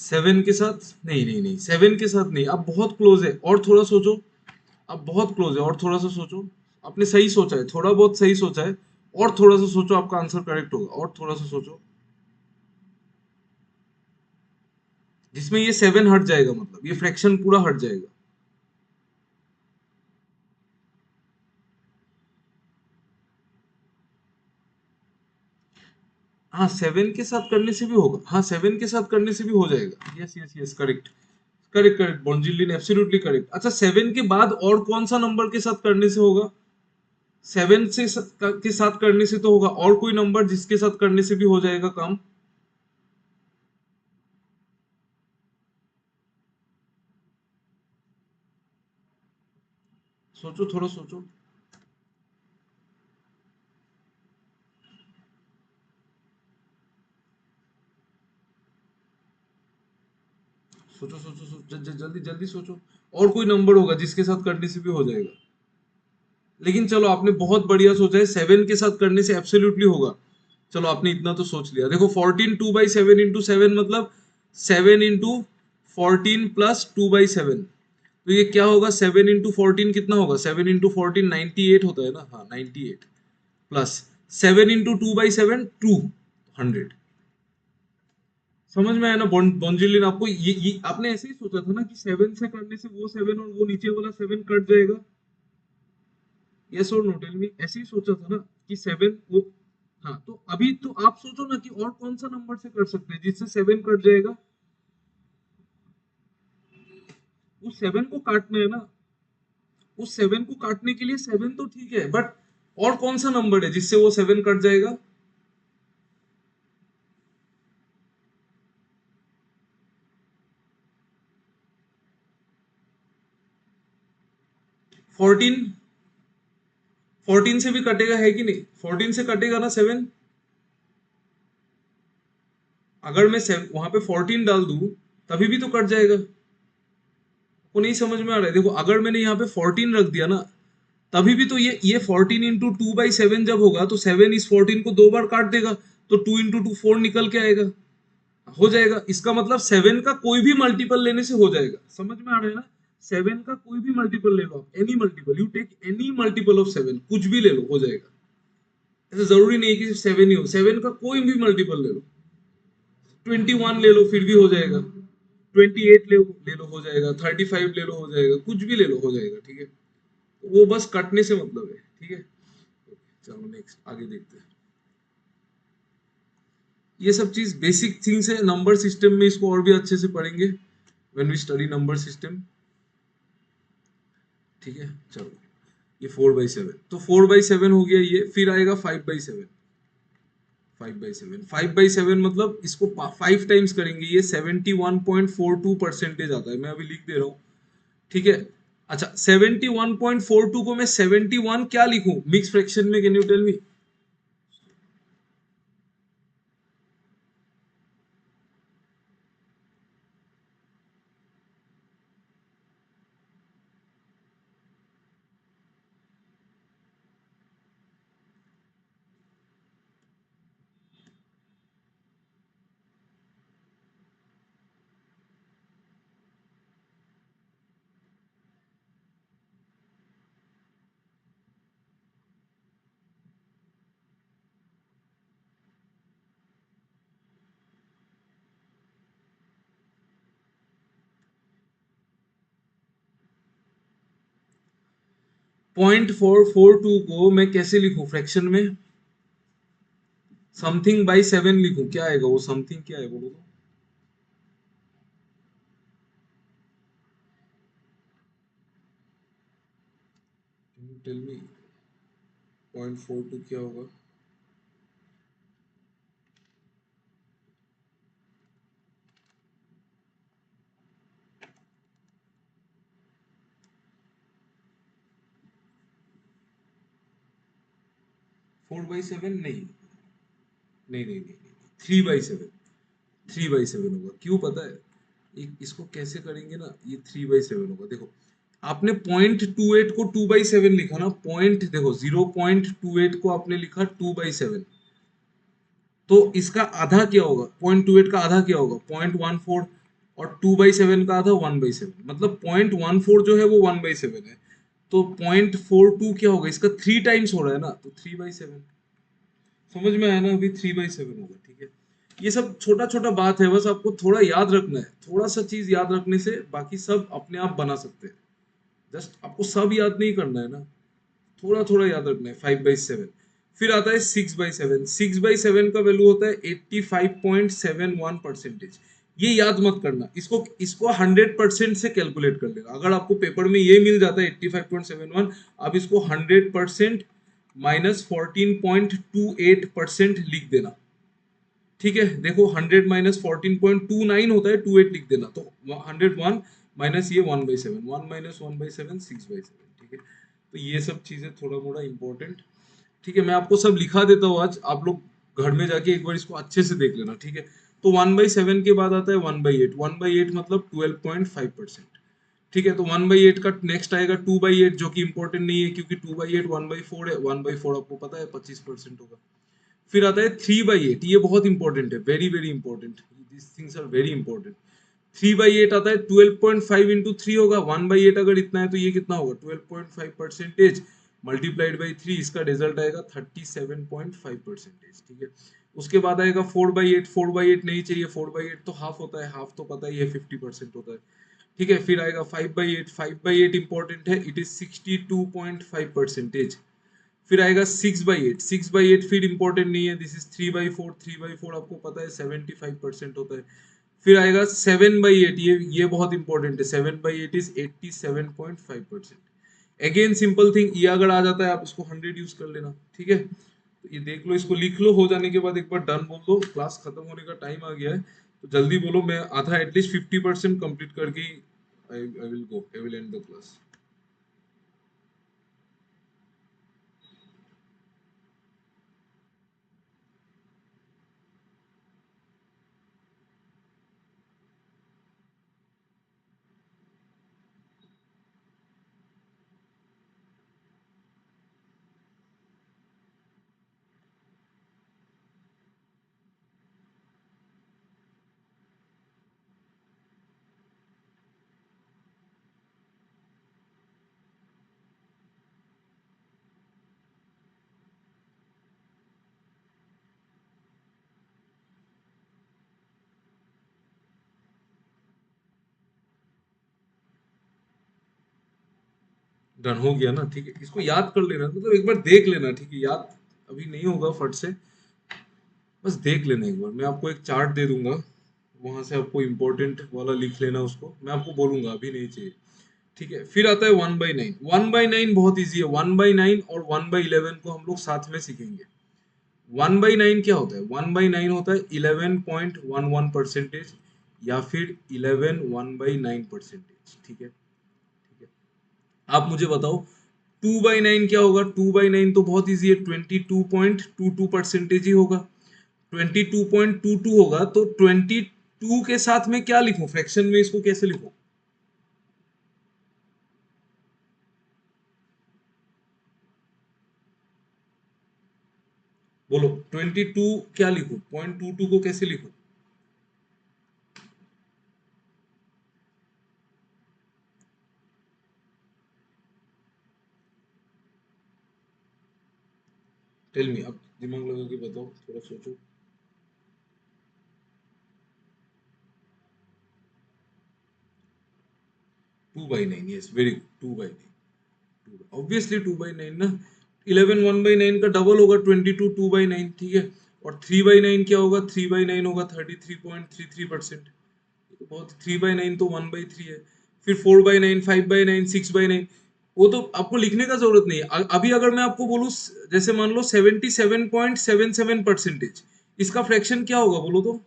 7 के साथ नहीं, नहीं, नहीं, 7 के साथ नहीं, अब बहुत क्लोज है, और थोड़ा सोचो। अब बहुत क्लोज है, और थोड़ा सा सोचो। आपने सही सोचा है, थोड़ा बहुत सही सोचा है, और थोड़ा सा सोचो, आपका आंसर करेक्ट होगा, और थोड़ा सा सोचो। जिसमें ये 7 हट जाएगा, मतलब ये फ्रैक्शन पूरा हट जाएगा। हाँ, 7 के साथ करने से भी होगा, हाँ, 7 के साथ करने से भी हो जाएगा। Yes, yes, yes, correct, correct, correct, बॉन्जिलिन एब्सोल्युटली करेक्ट। अच्छा, 7 के बाद और कौन सा नंबर के साथ करने से होगा? 7 के साथ करने से तो होगा, और कोई नंबर जिसके साथ करने से भी हो जाएगा काम? सोचो, थोड़ा सोचो। सोचो, सोचो, सोचो, जल्दी जल्दी सोचो। और कोई नंबर होगा जिसके साथ करने से भी हो जाएगा। लेकिन चलो, आपने बहुत बढ़िया सोचा है, 7 के साथ करने से एब्सोल्युटली होगा। चलो, आपने इतना तो सोच लिया। देखो, 14 2/7 इंटू 7 मतलब 7 इंटू 14 प्लस 2/7। तो ये क्या होगा? 7 इंटू 14 कितना होगा? 7 इंटू 14 98 होता है ना? हाँ, 98 प्लस 7 इंटू 2/7 200। समझ में आया ना बॉन्जिलिन आपको? ये आपने ऐसे ही सोचा था ना कि 7 से करने से वो 7 और वो नीचे वाला 7 कट जाएगा। यस और नो, टेल मी। ऐसे ही सोचा था ना कि 7 वो। हाँ, तो अभी तो आप सोचो ना कि और कौन सा नंबर से कर सकते हैं जिससे 7 कट जाएगा। उस 7 को काटना है ना। उस 7 को काटने के लिए 7 तो ठीक है, बट और कौन सा नंबर है जिससे वो 7 कट जाएगा? 14। 14 से भी कटेगा, है कि नहीं? 14 से कटेगा ना 7। अगर मैं वहां पे 14 डाल दूं, तभी भी तो कट जाएगा। को नहीं समझ में आ रहा है? देखो, अगर मैंने यहाँ पे 14 रख दिया ना, तभी भी तो ये 14 इंटू 2/7 जब होगा, तो 7 इस 14 को 2 बार काट देगा, तो 2 इंटू 2 4 निकल के आएगा। हो जाएगा, इसका मतलब 7 का कोई भी मल्टीपल लेने से हो जाएगा। समझ में आ रहा है ना? 7 का कोई भी मल्टीपल ले लो, any multiple, you take any multiple of 7, कुछ भी ले लो, हो जाएगा। ऐसा जरूरी नहीं है कि सिर्फ 7 ही हो, 7 का कोई भी मल्टीपल ले लो। 21 ले लो, फिर भी हो जाएगा। 28 ले लो, हो जाएगा। 35 ले लो, हो जाएगा। कुछ भी ले लो, हो जाएगा, ठीक है। वो बस कटने से मतलब है, ठीक है। चलो, नेक्स्ट आगे देखते हैं। ये सब चीज बेसिक थिंग्स है नंबर सिस्टम में, इसको और भी अच्छे से पढ़ेंगे when we study number system. ठीक है, चलो। ये 4/7, तो 4/7 हो गया ये। फिर आएगा 5/7। 5/7, 5/7 मतलब इसको 5 टाइम्स करेंगे, ये 71.42% आता है। मैं अभी लिख दे रहा हूँ, ठीक है। अच्छा, 71.42 को मैं 71 क्या लिखूं मिक्स फ्रैक्शन में? Can you tell me? 0.442 को मैं कैसे लिखूं फ्रैक्शन में? समथिंग बाई 7 लिखूं? क्या आएगा वो समथिंग? क्या है बोलो तो? टेल मी, 0.42 क्या होगा? 4/7 नहीं, नहीं, नहीं, नहीं, नहीं, 3/7। 3/7 होगा, क्यों पता है? इसको कैसे करेंगे ना, ये 3/7 होगा। देखो, आपने 0.28 को 2/7 लिखा ना, पॉइंट देखो, 0.28 को आपने लिखा 2/7, तो इसका आधा क्या होगा? 0.28 का आधा क्या होगा? 0.14। और 2/7 का था 1/7, मतलब 0.14 जो है वो 1/7 है, तो 0.42 क्या होगा, इसका 3 टाइम्स हो रहा है ना, तो 3/7। समझ में आया ना, अभी 3/7 होगा, ठीक है। ये सब छोटा छोटा बात है, बस आपको थोड़ा याद रखना है, थोड़ा सा चीज याद रखने से बाकी सब अपने आप बना सकते हैं। जस्ट आपको सब याद नहीं करना है ना, थोड़ा थोड़ा याद रखना है। 5/7, फिर आता है 6/7। 6/7 का वैल्यू होता है 85.71%। ये याद मत करना, इसको इसको 100% से कैलकुलेट कर लेना। अगर आपको पेपर में ये मिल जाता है 85.71, आप इसको 100% -14.28% लिख देना, ठीक है। देखो 100 -14.29 होता है, 28 लिख देना, तो 101 माइनस ये 1/7, 1 - 1/7 6/7, ठीक है। तो ये सब चीजें थोड़ा मोड़ा इंपॉर्टेंट, ठीक है। मैं आपको सब लिखा देता हूँ आज, आप लोग घर में जाके एक बार इसको अच्छे से देख लेना, ठीक है। तो 1/7 के बाद आता है 1/8। 1/8 मतलब 12.5%, ठीक है। तो 1/8 का नेक्स्ट आएगा 2/8, जो कि इंपॉर्टेंट नहीं है क्योंकि 2/8 1/4 है, 1/4 आपको पता है 25% होगा। फिर आता है 3/8, ये बहुत इंपॉर्टेंट है, very very important, this things are very important. 3/8 आता है 12.5 इंटू 3 होगा, 1/8 अगर इतना है तो ये कितना होगा, 12.5% मल्टीप्लाइड बाई 3, इसका रिजल्ट आएगा 37.5%, ठीक है। उसके बाद आएगा 4/8। 4/8 नहीं चाहिए, 4/8 तो हाफ होता है, हाफ तो पता ही है 50% होता है, ठीक है। फिर आएगा 5/8। 5/8 इंपॉर्टेंट है, इट इज 62.5%। फिर आएगा 6/8। 6/8 फिर इंपॉर्टेंट नहीं है, दिस इज 3/4। 3/4 आपको पता है 75% होता है। फिर आएगा 7/8, ये बहुत इंपॉर्टेंट है, 7/8 इज 87.5%। अगेन सिंपल थिंग, ये अगर आ जाता है आप इसको 100 यूज कर लेना, ठीक है। तो ये देख लो, इसको लिख लो, हो जाने के बाद एक बार डन बोल दो, क्लास खत्म होने का टाइम आ गया है, तो जल्दी बोलो, मैं आधा एटलीस्ट 50% कंप्लीट करके I will go, I will and the class. Done हो गया ना, ठीक है। इसको याद कर लेना, मतलब एक बार देख लेना, ठीक है। याद अभी नहीं होगा फट से, बस देख लेना एक बार। मैं आपको एक चार्ट दे दूंगा, वहां से आपको इम्पोर्टेंट वाला लिख लेना, उसको मैं आपको बोलूंगा, अभी नहीं चाहिए, ठीक है। फिर आता है 1/9। 1/9 बहुत इजी है, 1/9 और 1/11 को हम लोग साथ में सीखेंगे। 1/9 क्या होता है, 1/9 होता है 11.11%, या फिर 11 1/9%, ठीक है, ठीक है। आप मुझे बताओ 2/9 क्या होगा। 2/9 तो बहुत इजी है, 22.22% ही होगा। 22.22 होगा तो 22 के साथ में क्या लिखूं, फ्रैक्शन में इसको कैसे लिखूं, बोलो। 22 क्या लिखूं, 0.22 को कैसे लिखूं, टेल मी, अब दिमाग लगा के बताओ, थोड़ा सोचो। 2/9, यस वेरी गुड, 2/9, ऑब्वियसली 2/9 ना। 11 1/9 का डबल होगा 22 2/9, ठीक है। और 3/9 क्या होगा, 3/9 होगा 33.33%। तो बहुत, 3/9 तो 1/3 है। फिर 4/9, 5/9, 6/9, वो तो आपको लिखने का जरूरत नहीं है। अभी अगर मैं आपको बोलूं, जैसे मान लो 77.77%, इसका फ्रैक्शन क्या होगा बोलो तो।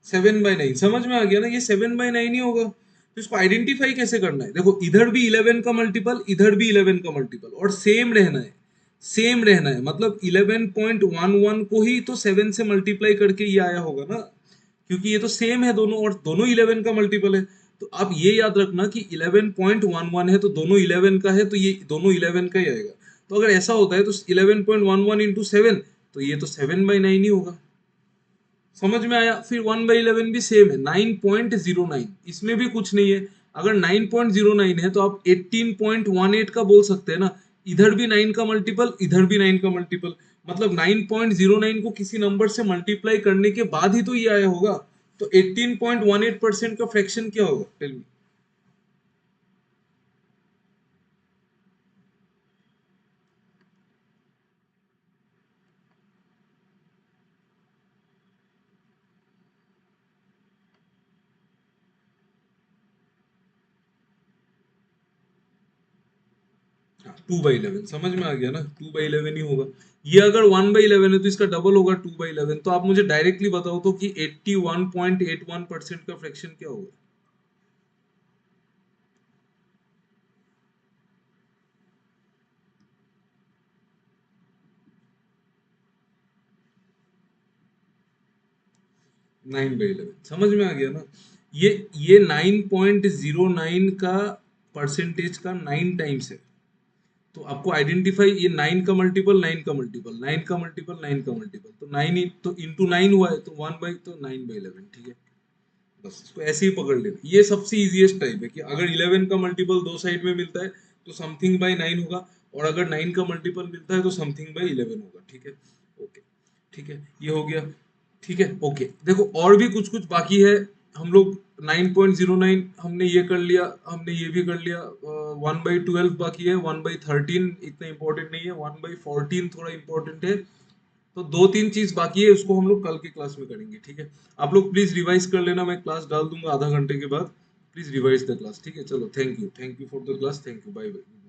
7/9 समझ में आ गया ना, ये 7/9 ही होगा। तो इसको आइडेंटिफाई कैसे करना है, देखो इधर भी 11 का मल्टीपल, इधर भी 11 का मल्टीपल, और सेम रहना है, सेम रहना है, मतलब 11.11 को ही तो 7 से मल्टीप्लाई करके ये आया होगा ना, क्योंकि ये तो सेम है दोनों, और दोनों 11 का मल्टीपल है। तो आप ये याद रखना कि 11.11 है तो दोनों 11 का है, तो ये दोनों 11 का ही आएगा। तो अगर ऐसा होता है तो 11.11 इंटू 7, तो ये तो 7/9 ही होगा। समझ में आया? फिर 1/11 भी सेम है, 9.09, इसमें भी कुछ नहीं है। अगर 9.09 है तो आप 18.18 का बोल सकते हैं ना। इधर भी 9 का मल्टीपल, इधर भी 9 का मल्टीपल, मतलब 9.09 को किसी नंबर से मल्टीप्लाई करने के बाद ही तो ये आया होगा। तो 18.18% का फ्रैक्शन क्या होगा, टेल मी। 2/11 समझ में आ गया ना, 2/11 ही होगा। ये अगर 1/11 है तो इसका डबल होगा 2/11। तो आप मुझे डायरेक्टली बताओ तो कि 81.81% का फ्रैक्शन क्या होगा। 9/11 समझ में आ गया ना। ये 9.09 का परसेंटेज का 9 टाइम्स है। तो आपको आइडेंटिफाई, ये 9 का मल्टीपल, 9 का मल्टीपल, 9 का मल्टीपल, 9 का मल्टीपल, तो 9 तो इंटू 9 हुआ है, तो 9/11, ठीक है। बस इसको ऐसे ही पकड़ लेना, ये सबसे इजीएस्ट टाइप है कि अगर 11 का मल्टीपल दो साइड में मिलता है तो समथिंग बाई 9 होगा, और अगर 9 का मल्टीपल मिलता है तो समथिंग बाई 11 होगा, ठीक है। ओके, ठीक है, ये हो गया। ठीक है, ओके, देखो और भी कुछ कुछ बाकी है। हम लोग 9.09 हमने ये कर लिया, हमने ये भी कर लिया। 1/12 बाकी है, 1/13 इतना इंपॉर्टेंट नहीं है, 1/14 थोड़ा इंपॉर्टेंट है। तो दो तीन चीज बाकी है, उसको हम लोग कल की क्लास में करेंगे, ठीक है। आप लोग प्लीज रिवाइज कर लेना, मैं क्लास डाल दूंगा आधा घंटे के बाद। प्लीज रिवाइज द क्लास, ठीक है। चलो, thank you for the class, thank you, bye bye.